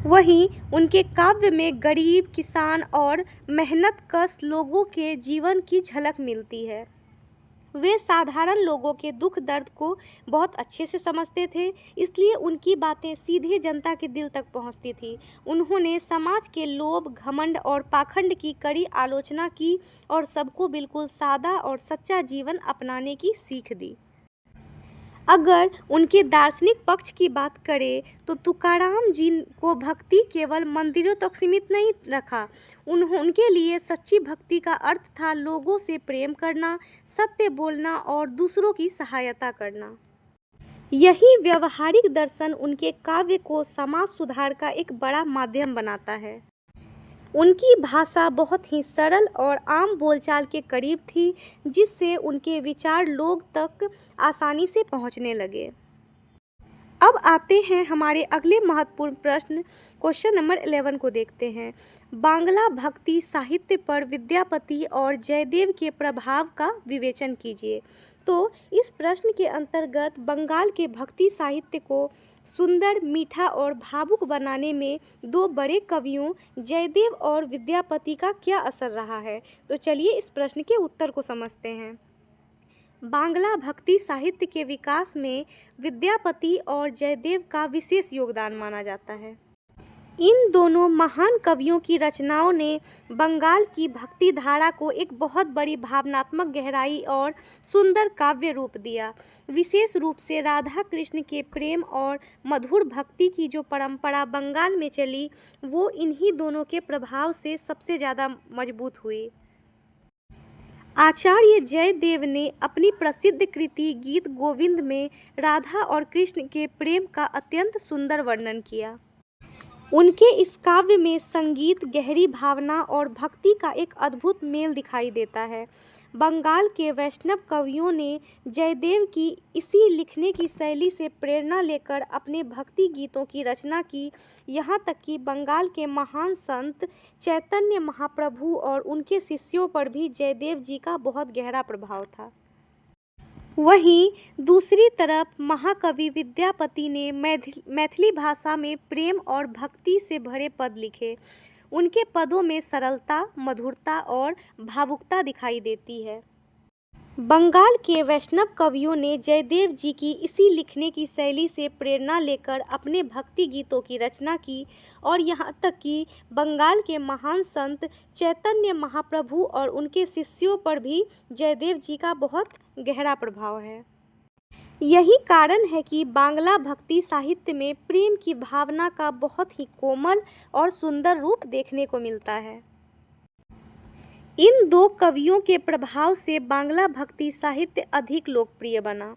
वहीं उनके काव्य में गरीब, किसान और मेहनतकश लोगों के जीवन की झलक मिलती है। वे साधारण लोगों के दुख दर्द को बहुत अच्छे से समझते थे, इसलिए उनकी बातें सीधे जनता के दिल तक पहुंचती थी। उन्होंने समाज के लोभ, घमंड और पाखंड की कड़ी आलोचना की और सबको बिल्कुल सादा और सच्चा जीवन अपनाने की सीख दी। अगर उनके दार्शनिक पक्ष की बात करें तो तुकाराम जी को भक्ति केवल मंदिरों तक सीमित नहीं रखा। उनके लिए सच्ची भक्ति का अर्थ था लोगों से प्रेम करना, सत्य बोलना और दूसरों की सहायता करना। यही व्यवहारिक दर्शन उनके काव्य को समाज सुधार का एक बड़ा माध्यम बनाता है। उनकी भाषा बहुत ही सरल और आम बोलचाल के करीब थी, जिससे उनके विचार लोग तक आसानी से पहुंचने लगे। अब आते हैं हमारे अगले महत्वपूर्ण प्रश्न, क्वेश्चन नंबर 11 को देखते हैं। बांग्ला भक्ति साहित्य पर विद्यापति और जयदेव के प्रभाव का विवेचन कीजिए। तो इस प्रश्न के अंतर्गत बंगाल के भक्ति साहित्य को सुंदर, मीठा और भावुक बनाने में दो बड़े कवियों जयदेव और विद्यापति का क्या असर रहा है। तो चलिए इस प्रश्न के उत्तर को समझते हैं। बांग्ला भक्ति साहित्य के विकास में विद्यापति और जयदेव का विशेष योगदान माना जाता है। इन दोनों महान कवियों की रचनाओं ने बंगाल की भक्ति धारा को एक बहुत बड़ी भावनात्मक गहराई और सुंदर काव्य रूप दिया। विशेष रूप से राधा कृष्ण के प्रेम और मधुर भक्ति की जो परंपरा बंगाल में चली, वो इन्हीं दोनों के प्रभाव से सबसे ज़्यादा मजबूत हुई। आचार्य जयदेव ने अपनी प्रसिद्ध कृति गीत गोविंद में राधा और कृष्ण के प्रेम का अत्यंत सुंदर वर्णन किया। उनके इस काव्य में संगीत, गहरी भावना और भक्ति का एक अद्भुत मेल दिखाई देता है। बंगाल के वैष्णव कवियों ने जयदेव की इसी लिखने की शैली से प्रेरणा लेकर अपने भक्ति गीतों की रचना की। यहाँ तक कि बंगाल के महान संत चैतन्य महाप्रभु और उनके शिष्यों पर भी जयदेव जी का बहुत गहरा प्रभाव था। वहीं दूसरी तरफ महाकवि विद्यापति ने मैथिली भाषा में प्रेम और भक्ति से भरे पद लिखे। उनके पदों में सरलता, मधुरता और भावुकता दिखाई देती है। बंगाल के वैष्णव कवियों ने जयदेव जी की इसी लिखने की शैली से प्रेरणा लेकर अपने भक्ति गीतों की रचना की और यहाँ तक कि बंगाल के महान संत चैतन्य महाप्रभु और उनके शिष्यों पर भी जयदेव जी का बहुत गहरा प्रभाव है। यही कारण है कि बांग्ला भक्ति साहित्य में प्रेम की भावना का बहुत ही कोमल और सुंदर रूप देखने को मिलता है। इन दो कवियों के प्रभाव से बांग्ला भक्ति साहित्य अधिक लोकप्रिय बना।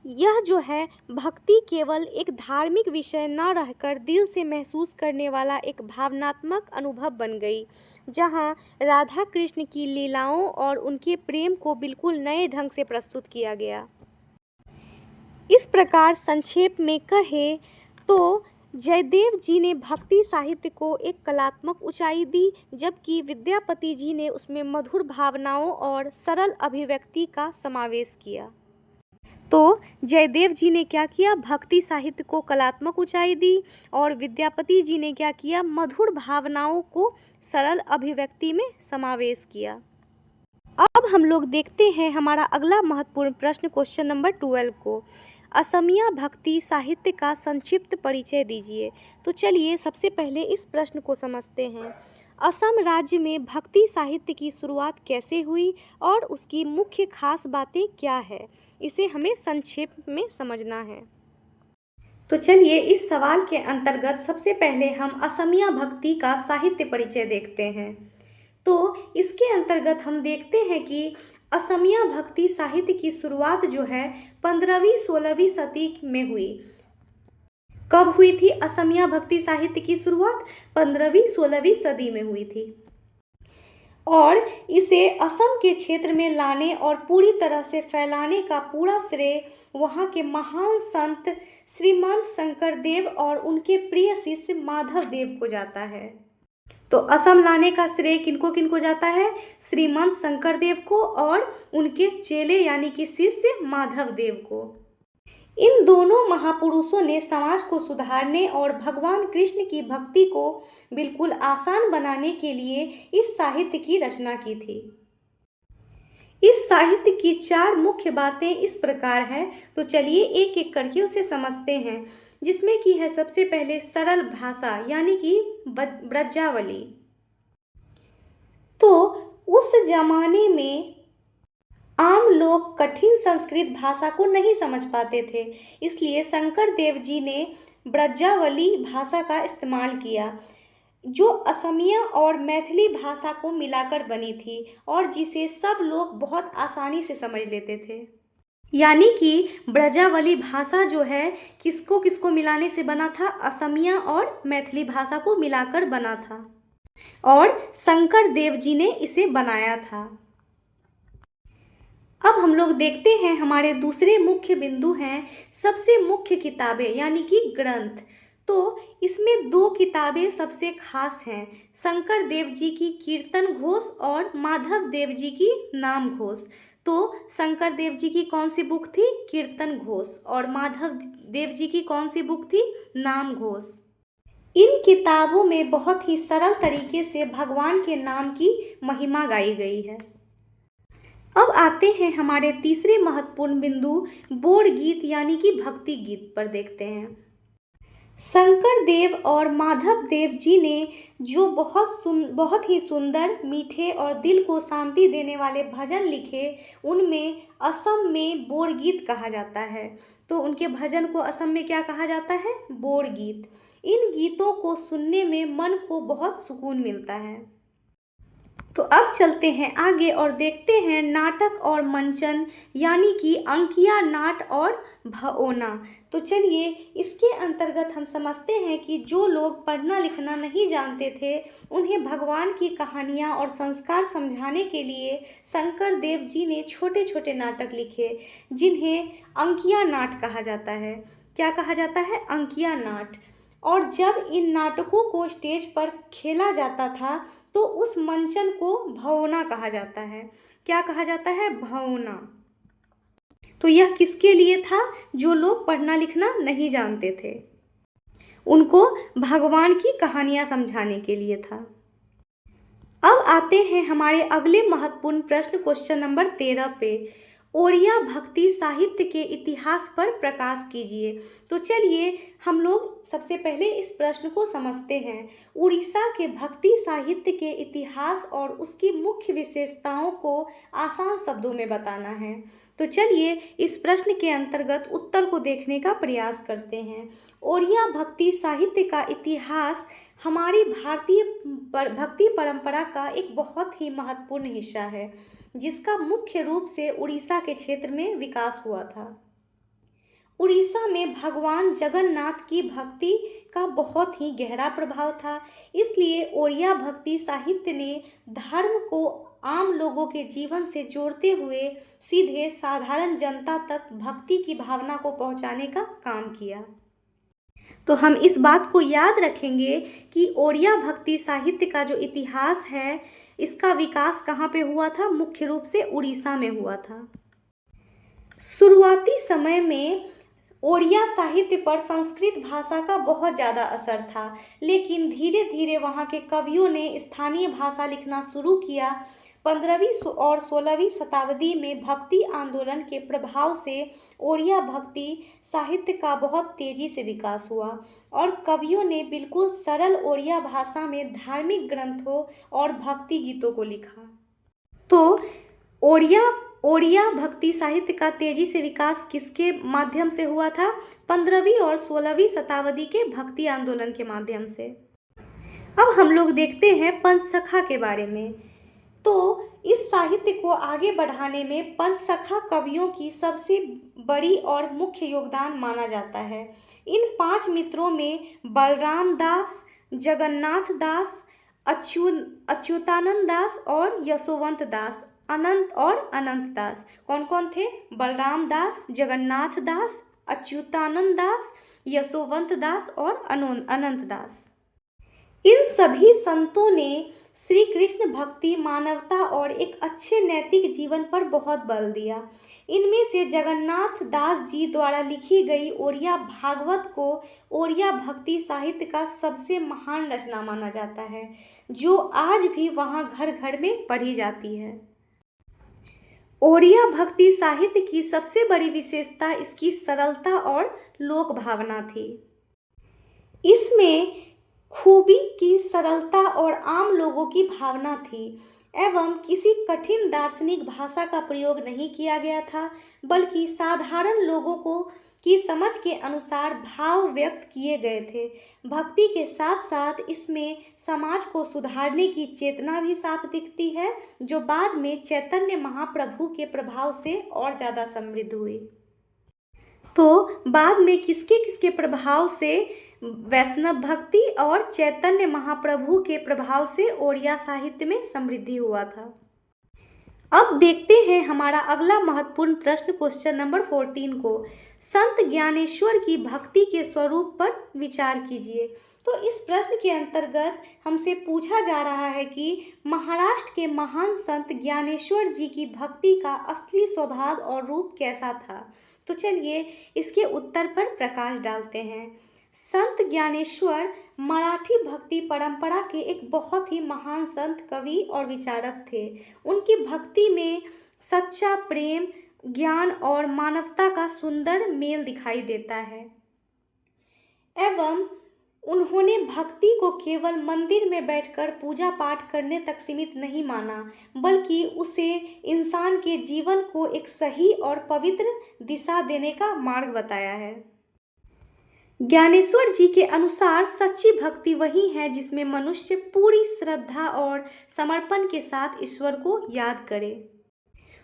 यह जो है भक्ति केवल एक धार्मिक विषय न रहकर दिल से महसूस करने वाला एक भावनात्मक अनुभव बन गई, जहां राधा कृष्ण की लीलाओं और उनके प्रेम को बिल्कुल नए ढंग से प्रस्तुत किया गया। इस प्रकार संक्षेप में कहे तो जयदेव जी ने भक्ति साहित्य को एक कलात्मक ऊंचाई दी, जबकि विद्यापति जी ने उसमें मधुर भावनाओं और सरल अभिव्यक्ति का समावेश किया। तो जयदेव जी ने क्या किया, भक्ति साहित्य को कलात्मक ऊंचाई दी, और विद्यापति जी ने क्या किया, मधुर भावनाओं को सरल अभिव्यक्ति में समावेश किया। अब हम लोग देखते हैं हमारा अगला महत्वपूर्ण प्रश्न, क्वेश्चन नंबर 12 को। असमिया भक्ति साहित्य का संक्षिप्त परिचय दीजिए। तो चलिए सबसे पहले इस प्रश्न को समझते हैं। असम राज्य में भक्ति साहित्य की शुरुआत कैसे हुई और उसकी मुख्य खास बातें क्या है, इसे हमें संक्षेप में समझना है। तो चलिए इस सवाल के अंतर्गत सबसे पहले हम असमिया भक्ति का साहित्य परिचय देखते हैं। तो इसके अंतर्गत हम देखते हैं कि असमिया भक्ति साहित्य की शुरुआत जो है 15वीं-16वीं सदी में हुई। कब हुई थी असमिया भक्ति साहित्य की शुरुआत? 15वीं-16वीं सदी में हुई थी, और इसे असम के क्षेत्र में लाने और पूरी तरह से फैलाने का पूरा श्रेय वहाँ के महान संत श्रीमंत शंकरदेव और उनके प्रिय शिष्य माधव देव को जाता है। तो असम लाने का श्रेय किनको किनको जाता है? श्रीमंत शंकरदेव को और उनके चेले यानी कि शिष्य माधव देव को। इन दोनों महापुरुषों ने समाज को सुधारने और भगवान कृष्ण की भक्ति को बिल्कुल आसान बनाने के लिए इस साहित्य की रचना की थी। इस साहित्य की 4 मुख्य बातें इस प्रकार हैं। तो चलिए एक एक करके उसे समझते हैं, जिसमें कि है सबसे पहले सरल भाषा यानी कि ब्रजावली। तो उस जमाने में आम लोग कठिन संस्कृत भाषा को नहीं समझ पाते थे, इसलिए शंकर देव जी ने ब्रजावली भाषा का इस्तेमाल किया, जो असमिया और मैथिली भाषा को मिलाकर बनी थी और जिसे सब लोग बहुत आसानी से समझ लेते थे। यानी कि ब्रजावली भाषा जो है किसको किसको मिलाने से बना था? असमिया और मैथिली भाषा को मिलाकर बना था, और शंकर देव जी ने इसे बनाया था। अब हम लोग देखते हैं हमारे दूसरे मुख्य बिंदु हैं सबसे मुख्य किताबें यानी कि ग्रंथ। तो इसमें 2 किताबें सबसे खास हैं, शंकर देव जी की कीर्तन घोष और माधव देव जी की नाम घोष। तो शंकर देव जी की कौन सी बुक थी? कीर्तन घोष। और माधव देव जी की कौन सी बुक थी? नाम घोष। इन किताबों में बहुत ही सरल तरीके से भगवान के नाम की महिमा गाई गई है। अब आते हैं हमारे तीसरे महत्वपूर्ण बिंदु बोड़ गीत यानी कि भक्ति गीत पर देखते हैं। शंकर देव और माधव देव जी ने जो बहुत ही सुंदर, मीठे और दिल को शांति देने वाले भजन लिखे, उनमें असम में बोड़ गीत कहा जाता है। तो उनके भजन को असम में क्या कहा जाता है? बोड़ गीत। इन गीतों को सुनने में मन को बहुत सुकून मिलता है। तो अब चलते हैं आगे और देखते हैं नाटक और मंचन यानी कि अंकिया नाट और भओना। तो चलिए इसके अंतर्गत हम समझते हैं कि जो लोग पढ़ना लिखना नहीं जानते थे, उन्हें भगवान की कहानियाँ और संस्कार समझाने के लिए शंकर देव जी ने छोटे छोटे नाटक लिखे, जिन्हें अंकिया नाट कहा जाता है। क्या कहा जाता है? अंकिया नाट। और जब इन नाटकों को स्टेज पर खेला जाता था तो उस मंचन को भवना कहा जाता है। क्या कहा जाता है? भवना। तो यह किसके लिए था? जो लोग पढ़ना लिखना नहीं जानते थे, उनको भगवान की कहानियाँ समझाने के लिए था। अब आते हैं हमारे अगले महत्वपूर्ण प्रश्न, क्वेश्चन नंबर 13 पे। ओड़िया भक्ति साहित्य के इतिहास पर प्रकाश कीजिए। तो चलिए हम लोग सबसे पहले इस प्रश्न को समझते हैं। उड़ीसा के भक्ति साहित्य के इतिहास और उसकी मुख्य विशेषताओं को आसान शब्दों में बताना है। तो चलिए इस प्रश्न के अंतर्गत उत्तर को देखने का प्रयास करते हैं। ओड़िया भक्ति साहित्य का इतिहास हमारी भारतीय भक्ति परंपरा का एक बहुत ही महत्वपूर्ण हिस्सा है, जिसका मुख्य रूप से उड़ीसा के क्षेत्र में विकास हुआ था। उड़ीसा में भगवान जगन्नाथ की भक्ति का बहुत ही गहरा प्रभाव था, इसलिए ओड़िया भक्ति साहित्य ने धर्म को आम लोगों के जीवन से जोड़ते हुए सीधे साधारण जनता तक भक्ति की भावना को पहुंचाने का काम किया। तो हम इस बात को याद रखेंगे कि ओड़िया भक्ति साहित्य का जो इतिहास है, इसका विकास कहाँ पे हुआ था? मुख्य रूप से उड़ीसा में हुआ था। शुरुआती समय में ओड़िया साहित्य पर संस्कृत भाषा का बहुत ज़्यादा असर था, लेकिन धीरे धीरे वहाँ के कवियों ने स्थानीय भाषा लिखना शुरू किया। 15वीं और 16वीं शताब्दी में भक्ति आंदोलन के प्रभाव से ओड़िया भक्ति साहित्य का बहुत तेज़ी से विकास हुआ और कवियों ने बिल्कुल सरल ओड़िया भाषा में धार्मिक ग्रंथों और भक्ति गीतों को लिखा। तो ओड़िया भक्ति साहित्य का तेजी से विकास किसके माध्यम से हुआ था? 15वीं और 16वीं शताब्दी के भक्ति आंदोलन के माध्यम से। अब हम लोग देखते हैं पंचसखा के बारे में। तो इस साहित्य को आगे बढ़ाने में पंचसखा कवियों की सबसे बड़ी और मुख्य योगदान माना जाता है। इन 5 मित्रों में बलराम दास, जगन्नाथ दास, अच्युतानंद दास और यशोवंत दास, अनंत दास कौन कौन थे? बलराम दास, जगन्नाथ दास, अच्युतानंद दास, यशोवंत दास और अनंत दास। इन सभी संतों ने श्री कृष्ण भक्ति, मानवता और एक अच्छे नैतिक जीवन पर बहुत बल दिया। इनमें से जगन्नाथ दास जी द्वारा लिखी गई ओड़िया भागवत को ओड़िया भक्ति साहित्य का सबसे महान रचना माना जाता है, जो आज भी वहाँ घर घर में पढ़ी जाती है। ओड़िया भक्ति साहित्य की सबसे बड़ी विशेषता इसकी सरलता और लोक भावना थी। इसमें खूबी की सरलता और आम लोगों की भावना थी एवं किसी कठिन दार्शनिक भाषा का प्रयोग नहीं किया गया था, बल्कि साधारण लोगों को की समझ के अनुसार भाव व्यक्त किए गए थे। भक्ति के साथ साथ इसमें समाज को सुधारने की चेतना भी साफ दिखती है, जो बाद में चैतन्य महाप्रभु के प्रभाव से और ज़्यादा समृद्ध हुई। तो बाद में किसके किसके प्रभाव से? वैष्णव भक्ति और चैतन्य महाप्रभु के प्रभाव से ओड़िया साहित्य में समृद्धि हुआ था। अब देखते हैं हमारा अगला महत्वपूर्ण प्रश्न, क्वेश्चन नंबर 14 को। संत ज्ञानेश्वर की भक्ति के स्वरूप पर विचार कीजिए। तो इस प्रश्न के अंतर्गत हमसे पूछा जा रहा है कि महाराष्ट्र के महान संत ज्ञानेश्वर जी की भक्ति का असली स्वभाव और रूप कैसा था? तो चलिए इसके उत्तर पर प्रकाश डालते हैं। संत ज्ञानेश्वर मराठी भक्ति परंपरा के एक बहुत ही महान संत, कवि और विचारक थे। उनकी भक्ति में सच्चा प्रेम, ज्ञान और मानवता का सुंदर मेल दिखाई देता है एवं उन्होंने भक्ति को केवल मंदिर में बैठकर पूजा पाठ करने तक सीमित नहीं माना, बल्कि उसे इंसान के जीवन को एक सही और पवित्र दिशा देने का मार्ग बताया है। ज्ञानेश्वर जी के अनुसार सच्ची भक्ति वही है जिसमें मनुष्य पूरी श्रद्धा और समर्पण के साथ ईश्वर को याद करे।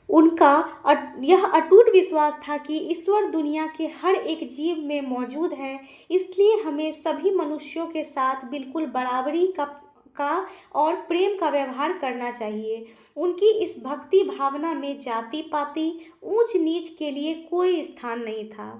उनका यह अटूट विश्वास था कि ईश्वर दुनिया के हर एक जीव में मौजूद है, इसलिए हमें सभी मनुष्यों के साथ बिल्कुल बराबरी का और प्रेम का व्यवहार करना चाहिए। उनकी इस भक्ति भावना में जाति पाति, ऊंच नीच के लिए कोई स्थान नहीं था।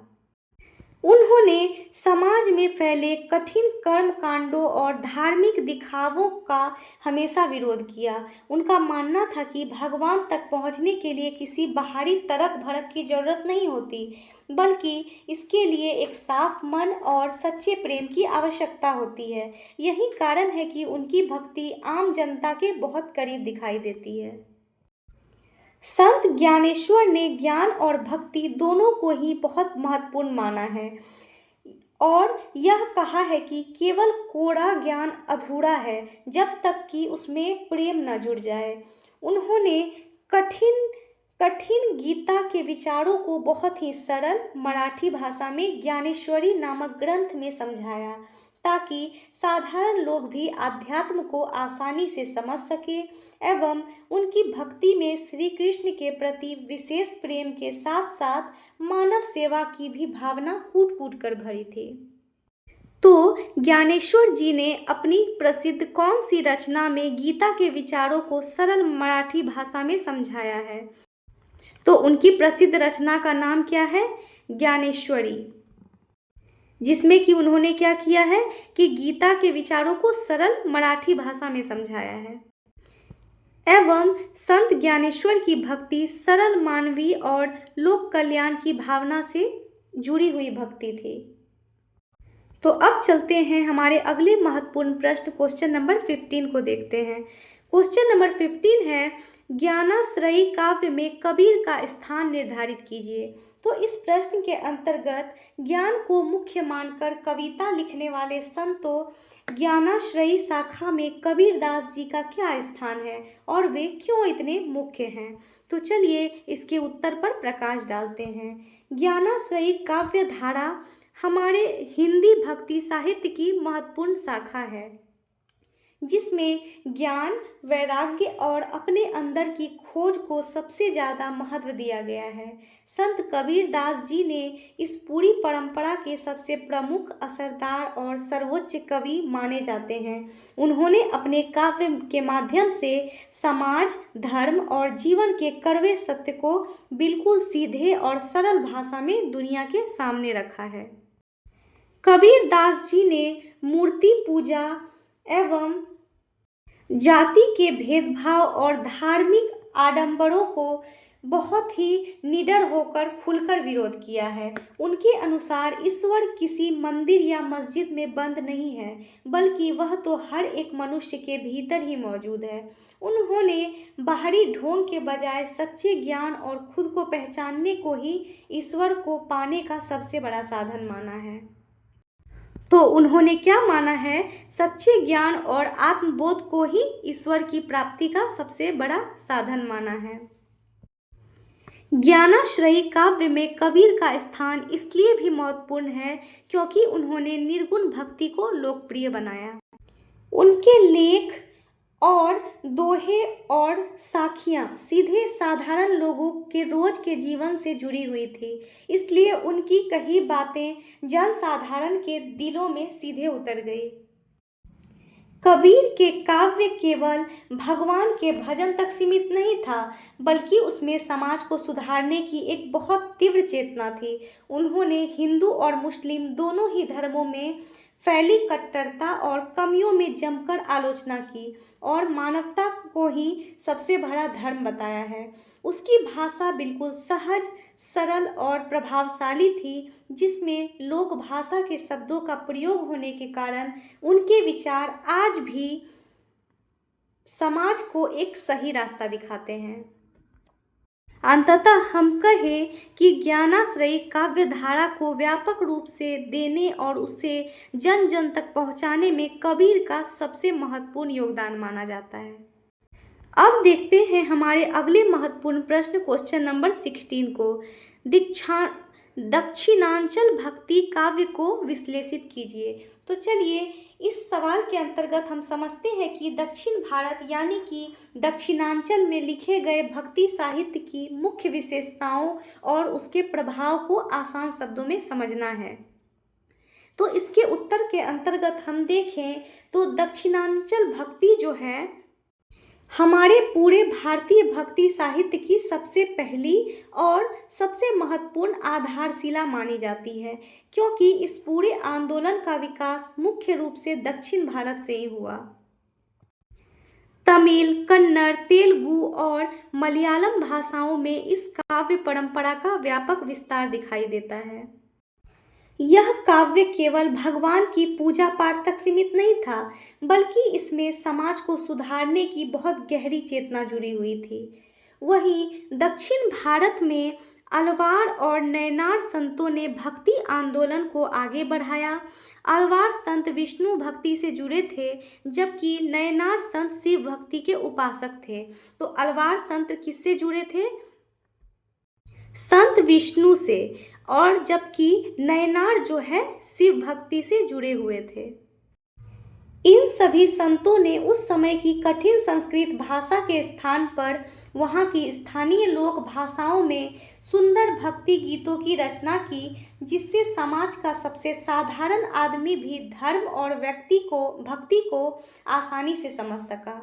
उन्होंने समाज में फैले कठिन कर्म कांडों और धार्मिक दिखावों का हमेशा विरोध किया। उनका मानना था कि भगवान तक पहुंचने के लिए किसी बाहरी तर्क भड़क की जरूरत नहीं होती, बल्कि इसके लिए एक साफ मन और सच्चे प्रेम की आवश्यकता होती है। यही कारण है कि उनकी भक्ति आम जनता के बहुत करीब दिखाई देती है। संत ज्ञानेश्वर ने ज्ञान और भक्ति दोनों को ही बहुत महत्वपूर्ण माना है और यह कहा है कि केवल कोरा ज्ञान अधूरा है जब तक कि उसमें प्रेम न जुड़ जाए। उन्होंने कठिन कठिन गीता के विचारों को बहुत ही सरल मराठी भाषा में ज्ञानेश्वरी नामक ग्रंथ में समझाया, ताकि साधारण लोग भी आध्यात्म को आसानी से समझ सके एवं उनकी भक्ति में श्री कृष्ण के प्रति विशेष प्रेम के साथ साथ मानव सेवा की भी भावना कूट कूट कर भरी थी। तो ज्ञानेश्वर जी ने अपनी प्रसिद्ध कौन सी रचना में गीता के विचारों को सरल मराठी भाषा में समझाया है? तो उनकी प्रसिद्ध रचना का नाम क्या है? ज्ञानेश्वरी, जिसमें कि उन्होंने क्या किया है कि गीता के विचारों को सरल मराठी भाषा में समझाया है। एवं संत ज्ञानेश्वर की भक्ति सरल मानवीय और लोक कल्याण की भावना से जुड़ी हुई भक्ति थी। तो अब चलते हैं हमारे अगले महत्वपूर्ण प्रश्न क्वेश्चन नंबर 15 को देखते हैं। क्वेश्चन नंबर 15 है, ज्ञानाश्रयी काव्य में कबीर का स्थान निर्धारित कीजिए। तो इस प्रश्न के अंतर्गत ज्ञान को मुख्य मानकर कविता लिखने वाले संतों ज्ञानाश्रयी शाखा में कबीरदास जी का क्या स्थान है और वे क्यों इतने मुख्य हैं? तो चलिए इसके उत्तर पर प्रकाश डालते हैं। ज्ञानाश्रयी काव्य धारा हमारे हिंदी भक्ति साहित्य की महत्वपूर्ण शाखा है, जिसमें ज्ञान, वैराग्य और अपने अंदर की खोज को सबसे ज़्यादा महत्व दिया गया है। संत कबीरदास जी ने इस पूरी परंपरा के सबसे प्रमुख, असरदार और सर्वोच्च कवि माने जाते हैं। उन्होंने अपने काव्य के माध्यम से समाज, धर्म और जीवन के कड़वे सत्य को बिल्कुल सीधे और सरल भाषा में दुनिया के सामने रखा है। कबीरदास जी ने मूर्ति पूजा एवं जाति के भेदभाव और धार्मिक आडंबरों को बहुत ही निडर होकर खुलकर विरोध किया है। उनके अनुसार ईश्वर किसी मंदिर या मस्जिद में बंद नहीं है, बल्कि वह तो हर एक मनुष्य के भीतर ही मौजूद है। उन्होंने बाहरी ढोंग के बजाय सच्चे ज्ञान और खुद को पहचानने को ही ईश्वर को पाने का सबसे बड़ा साधन माना है। तो उन्होंने क्या माना है? सच्चे ज्ञान और आत्मबोध को ही ईश्वर की प्राप्ति का सबसे बड़ा साधन माना है। ज्ञानाश्रयी काव्य में कबीर का स्थान इसलिए भी महत्वपूर्ण है क्योंकि उन्होंने निर्गुण भक्ति को लोकप्रिय बनाया। उनके लेख और दोहे और साखियाँ सीधे साधारण लोगों के रोज के जीवन से जुड़ी हुई थी, इसलिए उनकी कही बातें जनसाधारण के दिलों में सीधे उतर गई। कबीर के काव्य केवल भगवान के भजन तक सीमित नहीं था, बल्कि उसमें समाज को सुधारने की एक बहुत तीव्र चेतना थी। उन्होंने हिंदू और मुस्लिम दोनों ही धर्मों में फैली कट्टरता और कमियों में जमकर आलोचना की और मानवता को ही सबसे बड़ा धर्म बताया है। उसकी भाषा बिल्कुल सहज, सरल और प्रभावशाली थी, जिसमें लोक भाषा के शब्दों का प्रयोग होने के कारण उनके विचार आज भी समाज को एक सही रास्ता दिखाते हैं। अंततः हम कहें कि ज्ञानाश्रयी काव्य धारा को व्यापक रूप से देने और उसे जन जन तक पहुंचाने में कबीर का सबसे महत्वपूर्ण योगदान माना जाता है। अब देखते हैं हमारे अगले महत्वपूर्ण प्रश्न क्वेश्चन नंबर 16 को। दक्षिणांचल भक्ति काव्य को विश्लेषित कीजिए। तो चलिए इस सवाल के अंतर्गत हम समझते हैं कि दक्षिण भारत यानी कि दक्षिणांचल में लिखे गए भक्ति साहित्य की मुख्य विशेषताओं और उसके प्रभाव को आसान शब्दों में समझना है। तो इसके उत्तर के अंतर्गत हम देखें तो दक्षिणांचल भक्ति जो है हमारे पूरे भारतीय भक्ति साहित्य की सबसे पहली और सबसे महत्वपूर्ण आधारशिला मानी जाती है, क्योंकि इस पूरे आंदोलन का विकास मुख्य रूप से दक्षिण भारत से ही हुआ। तमिल, कन्नड़, तेलुगु और मलयालम भाषाओं में इस काव्य परंपरा का व्यापक विस्तार दिखाई देता है। यह काव्य केवल भगवान की पूजा पाठ तक सीमित नहीं था, बल्कि इसमें समाज को सुधारने की बहुत गहरी चेतना जुड़ी हुई थी। वहीं दक्षिण भारत में अलवार और नयनार संतों ने भक्ति आंदोलन को आगे बढ़ाया। अलवार संत विष्णु भक्ति से जुड़े थे, जबकि नयनार संत शिव भक्ति के उपासक थे। तो अलवार संत किससे जुड़े थे? संत विष्णु से, और जबकि नयनार जो है शिव भक्ति से जुड़े हुए थे। इन सभी संतों ने उस समय की कठिन संस्कृत भाषा के स्थान पर वहाँ की स्थानीय लोक भाषाओं में सुंदर भक्ति गीतों की रचना की, जिससे समाज का सबसे साधारण आदमी भी धर्म और भक्ति को आसानी से समझ सका।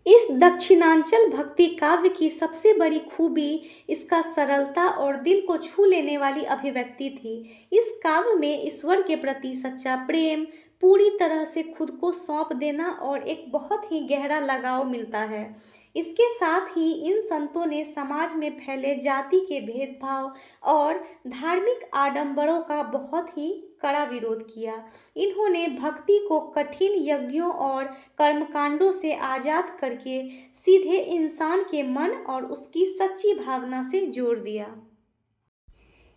इस दक्षिणांचल भक्ति काव्य की सबसे बड़ी खूबी इसका सरलता और दिल को छू लेने वाली अभिव्यक्ति थी। इस काव्य में ईश्वर के प्रति सच्चा प्रेम, पूरी तरह से खुद को सौंप देना और एक बहुत ही गहरा लगाव मिलता है। इसके साथ ही इन संतों ने समाज में फैले जाति के भेदभाव और धार्मिक आडंबरों का बहुत ही कड़ा विरोध किया। इन्होंने भक्ति को कठिन यज्ञों और कर्मकांडों से आजाद करके सीधे इंसान के मन और उसकी सच्ची भावना से जोड़ दिया।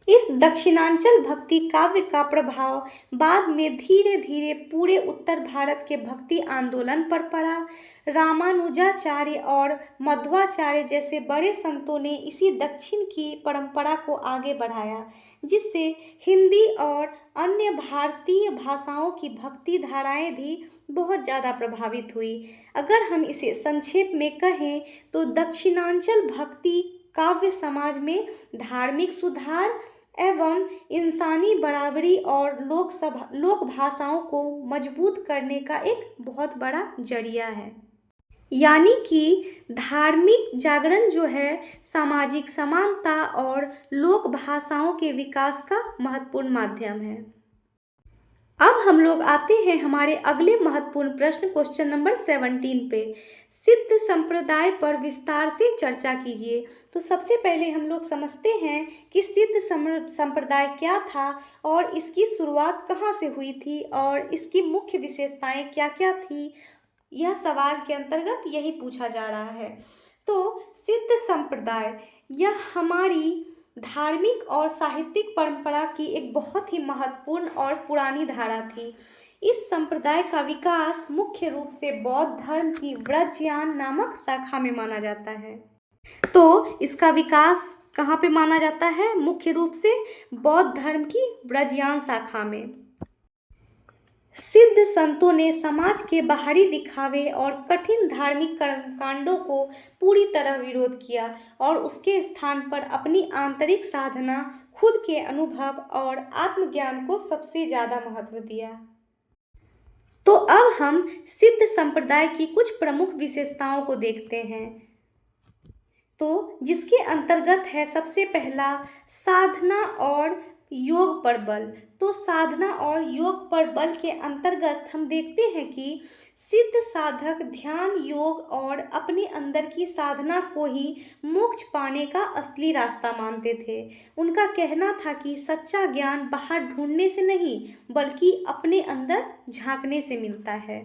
इस दक्षिणांचल भक्ति काव्य का प्रभाव बाद में धीरे धीरे पूरे उत्तर भारत के भक्ति आंदोलन पर पड़ा। रामानुजाचार्य और मध्वाचार्य जैसे बड़े संतों ने इसी दक्षिण की परंपरा को आगे बढ़ाया, जिससे हिंदी और अन्य भारतीय भाषाओं की भक्ति धाराएं भी बहुत ज़्यादा प्रभावित हुई। अगर हम इसे संक्षेप में कहें तो दक्षिणांचल भक्ति काव्य समाज में धार्मिक सुधार एवं इंसानी बराबरी और लोक भाषाओं को मजबूत करने का एक बहुत बड़ा जरिया है। यानी कि धार्मिक जागरण जो है सामाजिक समानता और लोक भाषाओं के विकास का महत्वपूर्ण माध्यम है। अब हम लोग आते हैं हमारे अगले महत्वपूर्ण प्रश्न, क्वेश्चन नंबर 17 पे। सिद्ध संप्रदाय पर विस्तार से चर्चा कीजिए। तो सबसे पहले हम लोग समझते हैं कि सिद्ध संप्रदाय क्या था और इसकी शुरुआत कहाँ से हुई थी और इसकी मुख्य विशेषताएं क्या क्या थी। यह सवाल के अंतर्गत यही पूछा जा रहा है। तो सिद्ध संप्रदाय यह हमारी धार्मिक और साहित्यिक परंपरा की एक बहुत ही महत्वपूर्ण और पुरानी धारा थी। इस संप्रदाय का विकास मुख्य रूप से बौद्ध धर्म की व्रजयान नामक शाखा में माना जाता है। तो इसका विकास कहाँ पे माना जाता है? मुख्य रूप से बौद्ध धर्म की व्रजयान शाखा में। सिद्ध संतों ने समाज के बाहरी दिखावे और कठिन धार्मिक कर्मकांडों को पूरी तरह विरोध किया और उसके स्थान पर अपनी आंतरिक साधना, खुद के अनुभव और आत्मज्ञान को सबसे ज़्यादा महत्व दिया। तो अब हम सिद्ध संप्रदाय की कुछ प्रमुख विशेषताओं को देखते हैं। तो जिसके अंतर्गत है सबसे पहला साधना और योग पर बल। तो साधना और योग पर बल के अंतर्गत हम देखते हैं कि सिद्ध साधक ध्यान, योग और अपने अंदर की साधना को ही मोक्ष पाने का असली रास्ता मानते थे। उनका कहना था कि सच्चा ज्ञान बाहर ढूंढने से नहीं बल्कि अपने अंदर झांकने से मिलता है।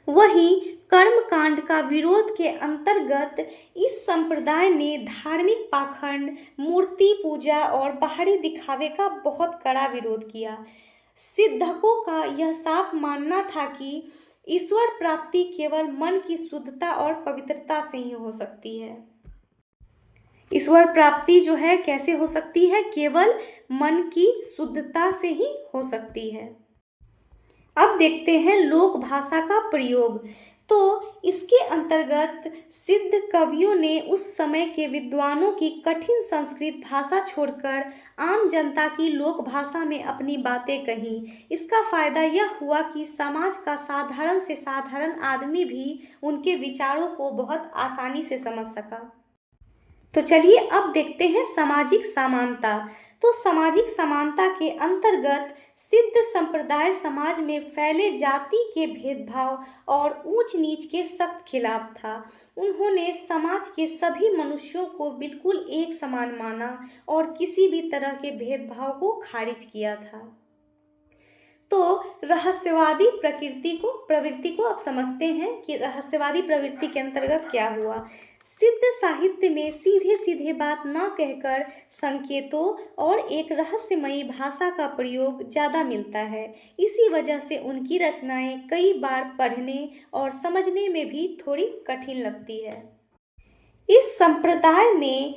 वहीं कर्मकांड का विरोध के अंतर्गत इस संप्रदाय ने धार्मिक पाखंड, मूर्ति पूजा और बाहरी दिखावे का बहुत कड़ा विरोध किया। सिद्धकों का यह साफ मानना था कि ईश्वर प्राप्ति केवल मन की शुद्धता और पवित्रता से ही हो सकती है। ईश्वर प्राप्ति जो है कैसे हो सकती है? केवल मन की शुद्धता से ही हो सकती है। अब देखते हैं लोक भाषा का प्रयोग। तो इसके अंतर्गत सिद्ध कवियों ने उस समय के विद्वानों की कठिन संस्कृत भाषा छोड़कर आम जनता की लोक भाषा में अपनी बातें कहीं। इसका फायदा यह हुआ कि समाज का साधारण से साधारण आदमी भी उनके विचारों को बहुत आसानी से समझ सका। तो चलिए अब देखते हैं सामाजिक समानता। तो सामाजिक समानता के अंतर्गत सिद्ध संप्रदाय समाज में फैले जाति के भेदभाव और ऊंच नीच के सख्त खिलाफ था। उन्होंने समाज के सभी मनुष्यों को बिल्कुल एक समान माना और किसी भी तरह के भेदभाव को खारिज किया था। तो रहस्यवादी प्रवृत्ति को आप समझते हैं कि रहस्यवादी प्रवृत्ति के अंतर्गत क्या हुआ। सिद्ध साहित्य में सीधे सीधे बात न कहकर संकेतों और एक रहस्यमयी भाषा का प्रयोग ज़्यादा मिलता है। इसी वजह से उनकी रचनाएं कई बार पढ़ने और समझने में भी थोड़ी कठिन लगती है। इस संप्रदाय में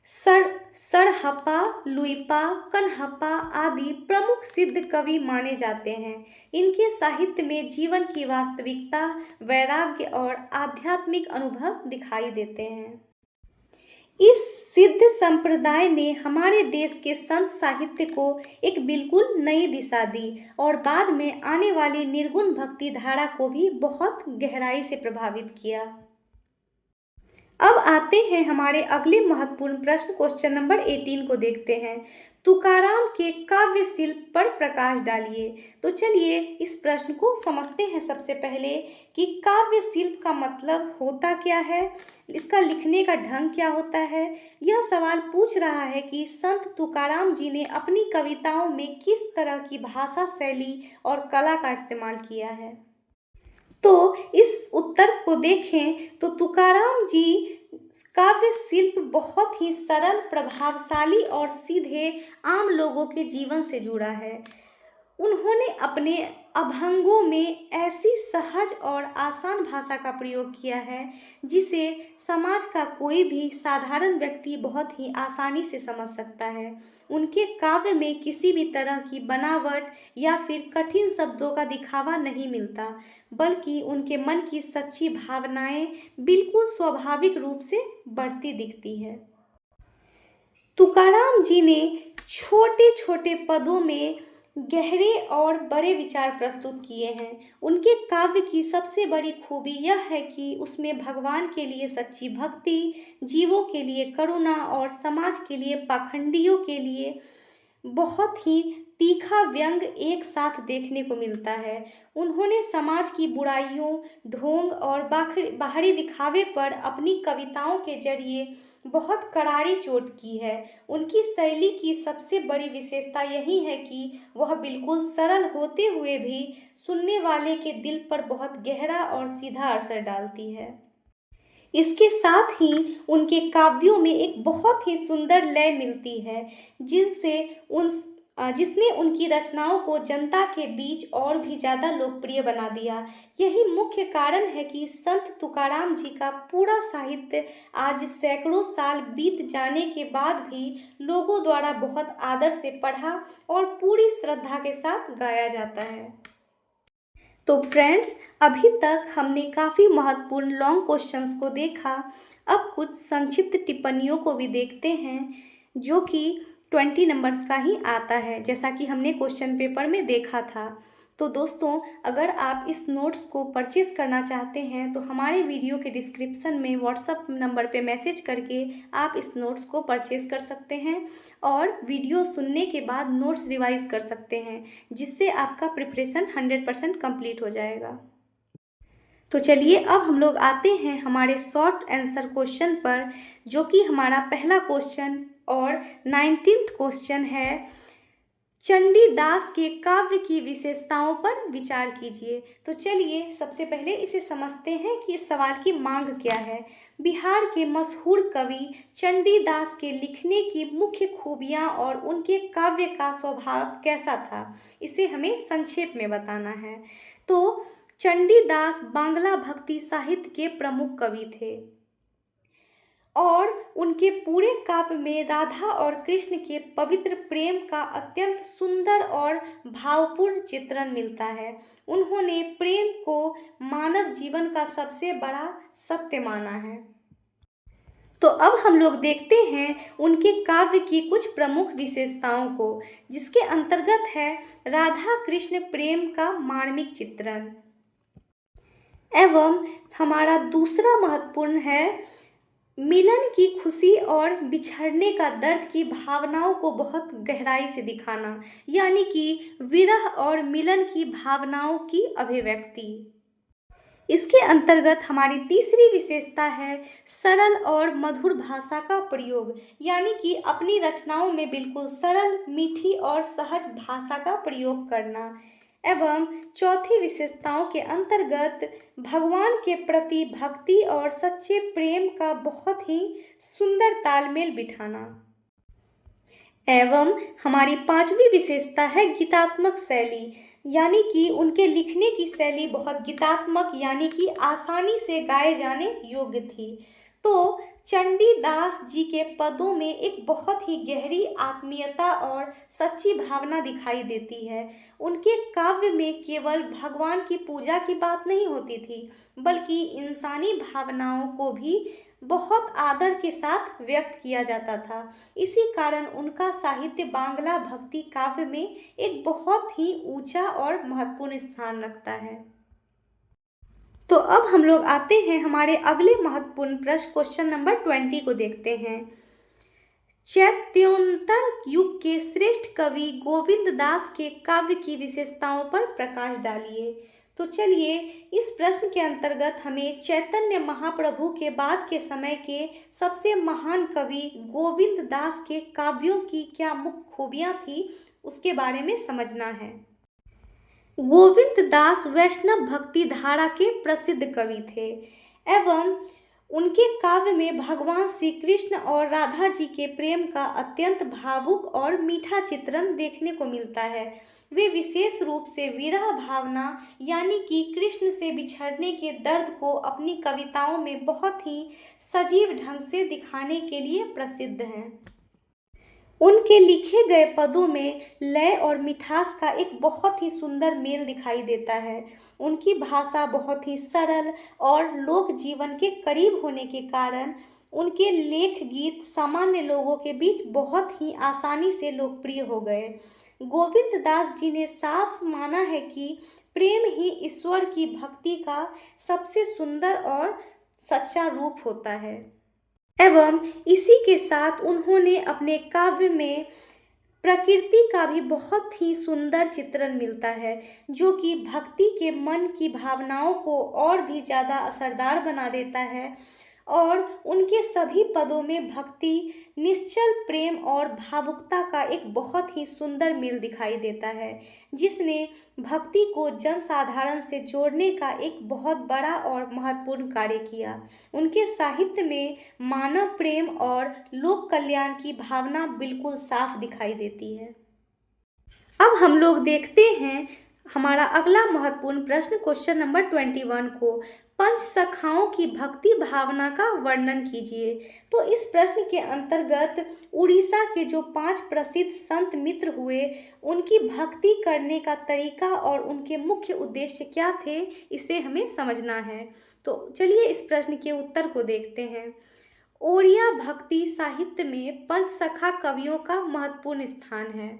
सरहप्पा, लुइपा, कनहप्पा आदि प्रमुख सिद्ध कवि माने जाते हैं। इनके साहित्य में जीवन की वास्तविकता, वैराग्य और आध्यात्मिक अनुभव दिखाई देते हैं। इस सिद्ध संप्रदाय ने हमारे देश के संत साहित्य को एक बिल्कुल नई दिशा दी और बाद में आने वाली निर्गुण भक्ति धारा को भी बहुत गहराई से प्रभावित किया। अब आते हैं हमारे अगले महत्वपूर्ण प्रश्न, क्वेश्चन नंबर 18 को देखते हैं। तुकाराम के काव्य शिल्प पर प्रकाश डालिए। तो चलिए इस प्रश्न को समझते हैं। सबसे पहले कि काव्य शिल्प का मतलब होता क्या है, इसका लिखने का ढंग क्या होता है। यह सवाल पूछ रहा है कि संत तुकाराम जी ने अपनी कविताओं में किस तरह की भाषा शैली और कला का इस्तेमाल किया है। तो इस उत्तर को देखें तो तुकाराम जी काव्य शिल्प बहुत ही सरल, प्रभावशाली और सीधे आम लोगों के जीवन से जुड़ा है। उन्होंने अपने अभंगों में ऐसी सहज और आसान भाषा का प्रयोग किया है जिसे समाज का कोई भी साधारण व्यक्ति बहुत ही आसानी से समझ सकता है। उनके काव्य में किसी भी तरह की बनावट या फिर कठिन शब्दों का दिखावा नहीं मिलता, बल्कि उनके मन की सच्ची भावनाएं बिल्कुल स्वाभाविक रूप से बढ़ती दिखती है। तुकाराम जी ने छोटे छोटे पदों में गहरे और बड़े विचार प्रस्तुत किए हैं। उनके काव्य की सबसे बड़ी खूबी यह है कि उसमें भगवान के लिए सच्ची भक्ति, जीवों के लिए करुणा और समाज के लिए पाखंडियों के लिए बहुत ही तीखा व्यंग एक साथ देखने को मिलता है। उन्होंने समाज की बुराइयों, ढोंग और बाहरी दिखावे पर अपनी कविताओं के जरिए बहुत करारी चोट की है। उनकी शैली की सबसे बड़ी विशेषता यही है कि वह बिल्कुल सरल होते हुए भी सुनने वाले के दिल पर बहुत गहरा और सीधा असर डालती है। इसके साथ ही उनके काव्यों में एक बहुत ही सुंदर लय मिलती है जिसने उनकी रचनाओं को जनता के बीच और भी ज़्यादा लोकप्रिय बना दिया। यही मुख्य कारण है कि संत तुकाराम जी का पूरा साहित्य आज सैकड़ों साल बीत जाने के बाद भी लोगों द्वारा बहुत आदर से पढ़ा और पूरी श्रद्धा के साथ गाया जाता है। तो फ्रेंड्स, अभी तक हमने काफ़ी महत्वपूर्ण लॉन्ग क्वेश्चंस को देखा। अब कुछ संक्षिप्त टिप्पणियों को भी देखते हैं जो कि 20 नंबर्स का ही आता है, जैसा कि हमने क्वेश्चन पेपर में देखा था। तो दोस्तों, अगर आप इस नोट्स को परचेज़ करना चाहते हैं तो हमारे वीडियो के डिस्क्रिप्शन में व्हाट्सएप नंबर पे मैसेज करके आप इस नोट्स को परचेज़ कर सकते हैं और वीडियो सुनने के बाद नोट्स रिवाइज कर सकते हैं, जिससे आपका प्रिपरेशन 100% कंप्लीट हो जाएगा। तो चलिए अब हम लोग आते हैं हमारे शॉर्ट आंसर क्वेश्चन पर, जो कि हमारा पहला क्वेश्चन और 19th क्वेश्चन है। चंडीदास के काव्य की विशेषताओं पर विचार कीजिए। तो चलिए सबसे पहले इसे समझते हैं कि इस सवाल की मांग क्या है। बिहार के मशहूर कवि चंडीदास के लिखने की मुख्य खूबियां और उनके काव्य का स्वभाव कैसा था, इसे हमें संक्षेप में बताना है। तो चंडीदास बांग्ला भक्ति साहित्य के प्रमुख कवि थे और उनके पूरे काव्य में राधा और कृष्ण के पवित्र प्रेम का अत्यंत सुंदर और भावपूर्ण चित्रण मिलता है। उन्होंने प्रेम को मानव जीवन का सबसे बड़ा सत्य माना है। तो अब हम लोग देखते हैं उनके काव्य की कुछ प्रमुख विशेषताओं को, जिसके अंतर्गत है राधा कृष्ण प्रेम का मार्मिक चित्रण। एवं हमारा दूसरा महत्वपूर्ण है मिलन की खुशी और बिछड़ने का दर्द की भावनाओं को बहुत गहराई से दिखाना, यानी कि विरह और मिलन की भावनाओं की अभिव्यक्ति। इसके अंतर्गत हमारी तीसरी विशेषता है सरल और मधुर भाषा का प्रयोग, यानी कि अपनी रचनाओं में बिल्कुल सरल, मीठी और सहज भाषा का प्रयोग करना। एवं चौथी विशेषताओं के अंतर्गत भगवान के प्रति भक्ति और सच्चे प्रेम का बहुत ही सुंदर तालमेल बिठाना। एवं हमारी पांचवी विशेषता है गीतात्मक शैली, यानी कि उनके लिखने की शैली बहुत गीतात्मक, यानी कि आसानी से गाए जाने योग्य थी। तो चंडीदास जी के पदों में एक बहुत ही गहरी आत्मीयता और सच्ची भावना दिखाई देती है। उनके काव्य में केवल भगवान की पूजा की बात नहीं होती थी, बल्कि इंसानी भावनाओं को भी बहुत आदर के साथ व्यक्त किया जाता था। इसी कारण उनका साहित्य बांग्ला भक्ति काव्य में एक बहुत ही ऊंचा और महत्वपूर्ण स्थान रखता है। तो अब हम लोग आते हैं हमारे अगले महत्वपूर्ण प्रश्न, क्वेश्चन नंबर 20 को देखते हैं। चैत्योंतर युग के श्रेष्ठ कवि गोविंद दास के काव्य की विशेषताओं पर प्रकाश डालिए। तो चलिए, इस प्रश्न के अंतर्गत हमें चैतन्य महाप्रभु के बाद के समय के सबसे महान कवि गोविंद दास के काव्यों की क्या मुख्य खूबियाँ थी, उसके बारे में समझना है। गोविंद दास वैष्णव भक्ति धारा के प्रसिद्ध कवि थे एवं उनके काव्य में भगवान श्री कृष्ण और राधा जी के प्रेम का अत्यंत भावुक और मीठा चित्रण देखने को मिलता है। वे विशेष रूप से विरह भावना, यानी कि कृष्ण से बिछड़ने के दर्द को अपनी कविताओं में बहुत ही सजीव ढंग से दिखाने के लिए प्रसिद्ध हैं। उनके लिखे गए पदों में लय और मिठास का एक बहुत ही सुंदर मेल दिखाई देता है। उनकी भाषा बहुत ही सरल और लोक जीवन के करीब होने के कारण उनके लेख गीत सामान्य लोगों के बीच बहुत ही आसानी से लोकप्रिय हो गए। गोविंद दास जी ने साफ माना है कि प्रेम ही ईश्वर की भक्ति का सबसे सुंदर और सच्चा रूप होता है। एवं इसी के साथ उन्होंने अपने काव्य में प्रकृति का भी बहुत ही सुंदर चित्रण मिलता है, जो कि भक्ति के मन की भावनाओं को और भी ज़्यादा असरदार बना देता है। और उनके सभी पदों में भक्ति, निश्चल प्रेम और भावुकता का एक बहुत ही सुंदर मेल दिखाई देता है, जिसने भक्ति को जनसाधारण से जोड़ने का एक बहुत बड़ा और महत्वपूर्ण कार्य किया। उनके साहित्य में मानव प्रेम और लोक कल्याण की भावना बिल्कुल साफ दिखाई देती है। अब हम लोग देखते हैं हमारा अगला महत्वपूर्ण प्रश्न, क्वेश्चन नंबर 21 को। पंच सखाओं की भक्ति भावना का वर्णन कीजिए। तो इस प्रश्न के अंतर्गत उड़ीसा के जो 5 प्रसिद्ध संत मित्र हुए, उनकी भक्ति करने का तरीका और उनके मुख्य उद्देश्य क्या थे, इसे हमें समझना है। तो चलिए इस प्रश्न के उत्तर को देखते हैं। ओड़िया भक्ति साहित्य में पंच सखा कवियों का महत्वपूर्ण स्थान है।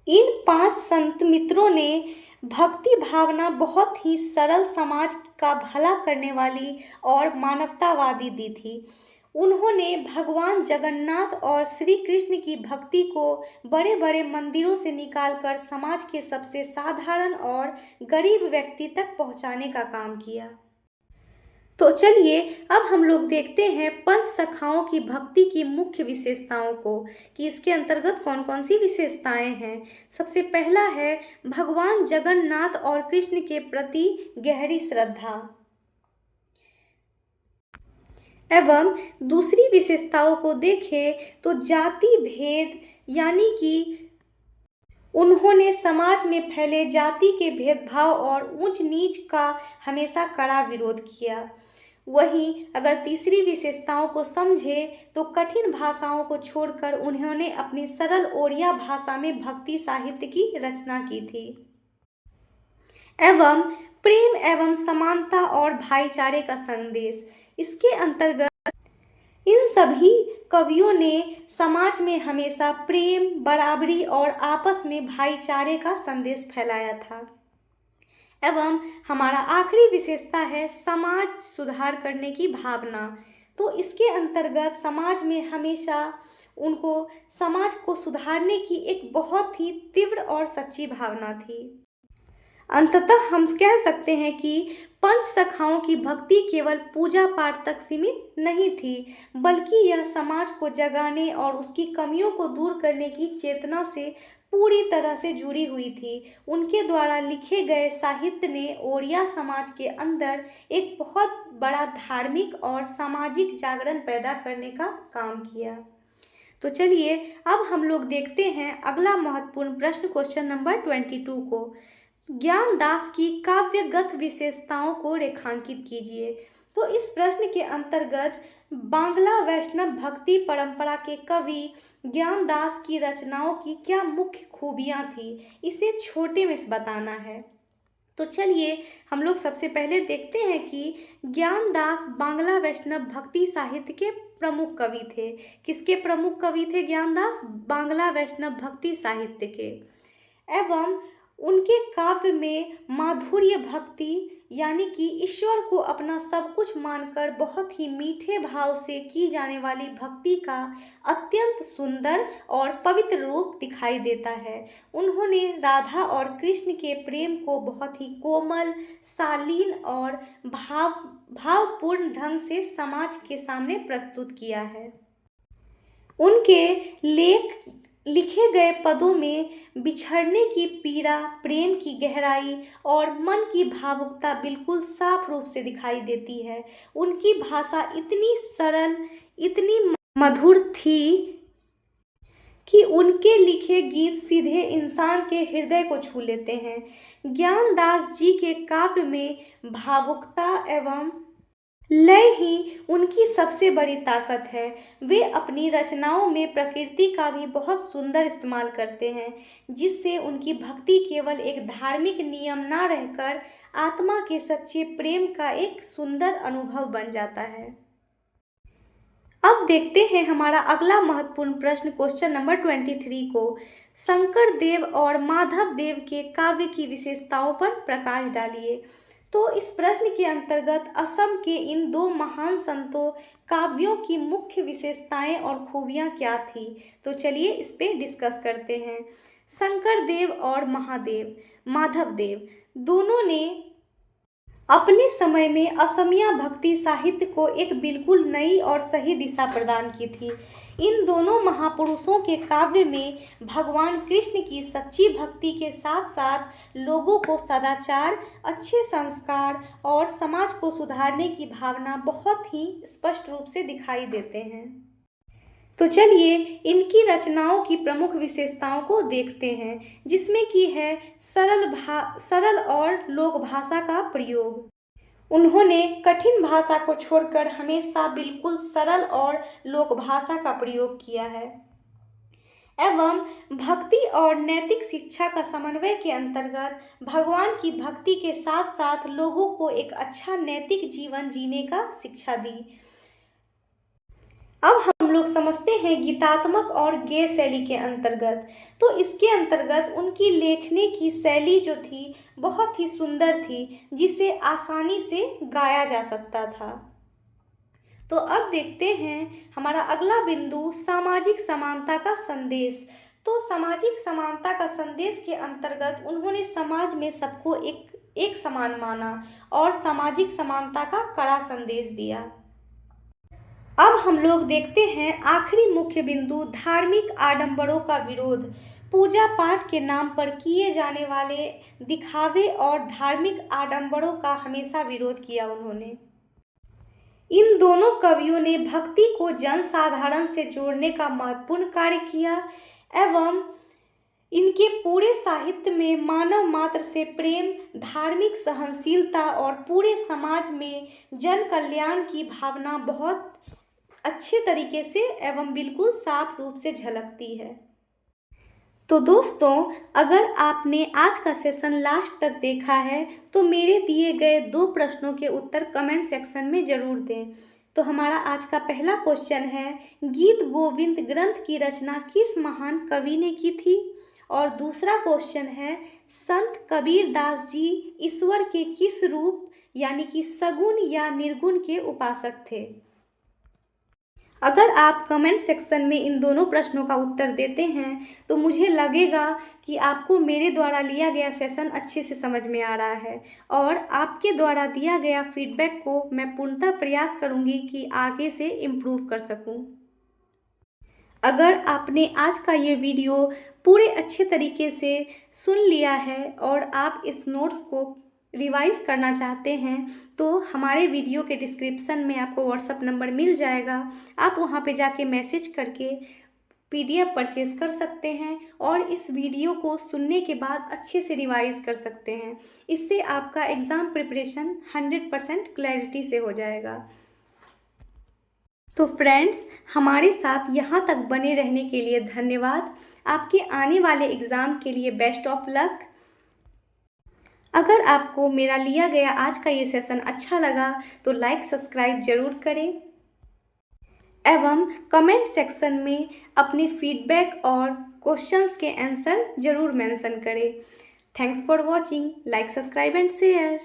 इन 5 संत मित्रों ने भक्ति भावना बहुत ही सरल, समाज का भला करने वाली और मानवतावादी दी थी। उन्होंने भगवान जगन्नाथ और श्री कृष्ण की भक्ति को बड़े बड़े मंदिरों से निकालकर समाज के सबसे साधारण और गरीब व्यक्ति तक पहुंचाने का काम किया। तो चलिए अब हम लोग देखते हैं पंच सखाओं की भक्ति की मुख्य विशेषताओं को, कि इसके अंतर्गत कौन कौन सी विशेषताएं हैं। सबसे पहला है भगवान जगन्नाथ और कृष्ण के प्रति गहरी श्रद्धा। एवं दूसरी विशेषताओं को देखें तो जाति भेद, यानी कि उन्होंने समाज में फैले जाति के भेदभाव और ऊंच नीच का हमेशा कड़ा विरोध किया। वहीं अगर तीसरी विशेषताओं को समझे तो कठिन भाषाओं को छोड़कर उन्होंने अपनी सरल ओड़िया भाषा में भक्ति साहित्य की रचना की थी एवं प्रेम एवं समानता और भाईचारे का संदेश। इसके अंतर्गत इन सभी कवियों ने समाज में हमेशा प्रेम, बराबरी और आपस में भाईचारे का संदेश फैलाया था। एवं हमारा आखिरी विशेषता है समाज सुधार करने की भावना। तो इसके अंतर्गत समाज में हमेशा उनको समाज को सुधारने की एक बहुत ही तीव्र और सच्ची भावना थी। अंततः हम कह सकते हैं कि पंच सखाओं की भक्ति केवल पूजा पाठ तक सीमित नहीं थी, बल्कि यह समाज को जगाने और उसकी कमियों को दूर करने की चेतना से पूरी तरह से जुड़ी हुई थी। उनके द्वारा लिखे गए साहित्य ने ओड़िया समाज के अंदर एक बहुत बड़ा धार्मिक और सामाजिक जागरण पैदा करने का काम किया। तो चलिए अब हम लोग देखते हैं अगला महत्वपूर्ण प्रश्न, क्वेश्चन नंबर 22 को। ज्ञानदास की काव्यगत विशेषताओं को रेखांकित कीजिए। तो इस प्रश्न के अंतर्गत बांग्ला वैष्णव भक्ति परंपरा के कवि ज्ञानदास की रचनाओं की क्या मुख्य खूबियां थी, इसे छोटे में बताना है। तो चलिए हम लोग सबसे पहले देखते हैं कि ज्ञानदास बांग्ला वैष्णव भक्ति साहित्य के प्रमुख कवि थे। किसके प्रमुख कवि थे ज्ञानदास? बांग्ला वैष्णव भक्ति साहित्य के। एवं उनके काव्य में माधुर्य भक्ति यानी कि ईश्वर को अपना सब कुछ मानकर बहुत ही मीठे भाव से की जाने वाली भक्ति का अत्यंत सुंदर और पवित्र रूप दिखाई देता है। उन्होंने राधा और कृष्ण के प्रेम को बहुत ही कोमल, शालीन और भावपूर्ण ढंग से समाज के सामने प्रस्तुत किया है। उनके लिखे गए पदों में बिछड़ने की पीड़ा, प्रेम की गहराई और मन की भावुकता बिल्कुल साफ रूप से दिखाई देती है। उनकी भाषा इतनी सरल, इतनी मधुर थी कि उनके लिखे गीत सीधे इंसान के हृदय को छू लेते हैं। ज्ञानदास जी के काव्य में भावुकता एवं लय ही उनकी सबसे बड़ी ताकत है। वे अपनी रचनाओं में प्रकृति का भी बहुत सुंदर इस्तेमाल करते हैं, जिससे उनकी भक्ति केवल एक धार्मिक नियम ना रहकर आत्मा के सच्चे प्रेम का एक सुंदर अनुभव बन जाता है। अब देखते हैं हमारा अगला महत्वपूर्ण प्रश्न, क्वेश्चन नंबर 23 को। शंकर देव और माधव देव के काव्य की विशेषताओं पर प्रकाश डालिए। तो इस प्रश्न के अंतर्गत असम के इन दो महान संतों काव्यों की मुख्य विशेषताएं और खूबियां क्या थी, तो चलिए इस पे डिस्कस करते हैं। शंकर देव और माधव देव दोनों ने अपने समय में असमिया भक्ति साहित्य को एक बिल्कुल नई और सही दिशा प्रदान की थी। इन दोनों महापुरुषों के काव्य में भगवान कृष्ण की सच्ची भक्ति के साथ साथ लोगों को सदाचार, अच्छे संस्कार और समाज को सुधारने की भावना बहुत ही स्पष्ट रूप से दिखाई देते हैं। तो चलिए इनकी रचनाओं की प्रमुख विशेषताओं को देखते हैं, जिसमें कि है सरल और लोक भाषा का प्रयोग। उन्होंने कठिन भाषा को छोड़कर हमेशा बिल्कुल सरल और लोक भाषा का प्रयोग किया है। एवं भक्ति और नैतिक शिक्षा का समन्वय के अंतर्गत भगवान की भक्ति के साथ साथ लोगों को एक अच्छा नैतिक जीवन जीने का शिक्षा दी। अब हम लोग समझते हैं गीतात्मक और गेय शैली के अंतर्गत। तो इसके अंतर्गत उनकी लेखनी की शैली जो थी बहुत ही सुंदर थी, जिसे आसानी से गाया जा सकता था। तो अब देखते हैं हमारा अगला बिंदु, सामाजिक समानता का संदेश। तो सामाजिक समानता का संदेश के अंतर्गत उन्होंने समाज में सबको एक समान माना और सामाजिक समानता का कड़ा संदेश दिया। अब हम लोग देखते हैं आखिरी मुख्य बिंदु, धार्मिक आडंबरों का विरोध। पूजा पाठ के नाम पर किए जाने वाले दिखावे और धार्मिक आडंबरों का हमेशा विरोध किया उन्होंने। इन दोनों कवियों ने भक्ति को जनसाधारण से जोड़ने का महत्वपूर्ण कार्य किया एवं इनके पूरे साहित्य में मानव मात्र से प्रेम, धार्मिक सहनशीलता और पूरे समाज में जन कल्याण की भावना बहुत अच्छे तरीके से एवं बिल्कुल साफ रूप से झलकती है। तो दोस्तों, अगर आपने आज का सेशन लास्ट तक देखा है तो मेरे दिए गए 2 प्रश्नों के उत्तर कमेंट सेक्शन में ज़रूर दें। तो हमारा आज का पहला क्वेश्चन है, गीत गोविंद ग्रंथ की रचना किस महान कवि ने की थी? और दूसरा क्वेश्चन है, संत कबीर दास जी ईश्वर के किस रूप यानी कि सगुण या निर्गुण के उपासक थे? अगर आप कमेंट सेक्शन में इन दोनों प्रश्नों का उत्तर देते हैं तो मुझे लगेगा कि आपको मेरे द्वारा लिया गया सेशन अच्छे से समझ में आ रहा है और आपके द्वारा दिया गया फीडबैक को मैं पूर्णतः प्रयास करूंगी कि आगे से इम्प्रूव कर सकूं। अगर आपने आज का ये वीडियो पूरे अच्छे तरीके से सुन लिया है और आप इस नोट्स को रिवाइज करना चाहते हैं तो हमारे वीडियो के डिस्क्रिप्शन में आपको व्हाट्सएप नंबर मिल जाएगा। आप वहां पे जाके मैसेज करके PDF परचेज कर सकते हैं और इस वीडियो को सुनने के बाद अच्छे से रिवाइज कर सकते हैं। इससे आपका एग्ज़ाम प्रिपरेशन 100% क्लैरिटी से हो जाएगा। तो फ्रेंड्स, हमारे साथ यहाँ तक बने रहने के लिए धन्यवाद। आपके आने वाले एग्ज़ाम के लिए बेस्ट ऑफ लक। अगर आपको मेरा लिया गया आज का ये सेशन अच्छा लगा तो लाइक सब्सक्राइब जरूर करें एवं कमेंट सेक्शन में अपने फीडबैक और क्वेश्चंस के आंसर जरूर मेंशन करें। Thanks for watching, like subscribe and share.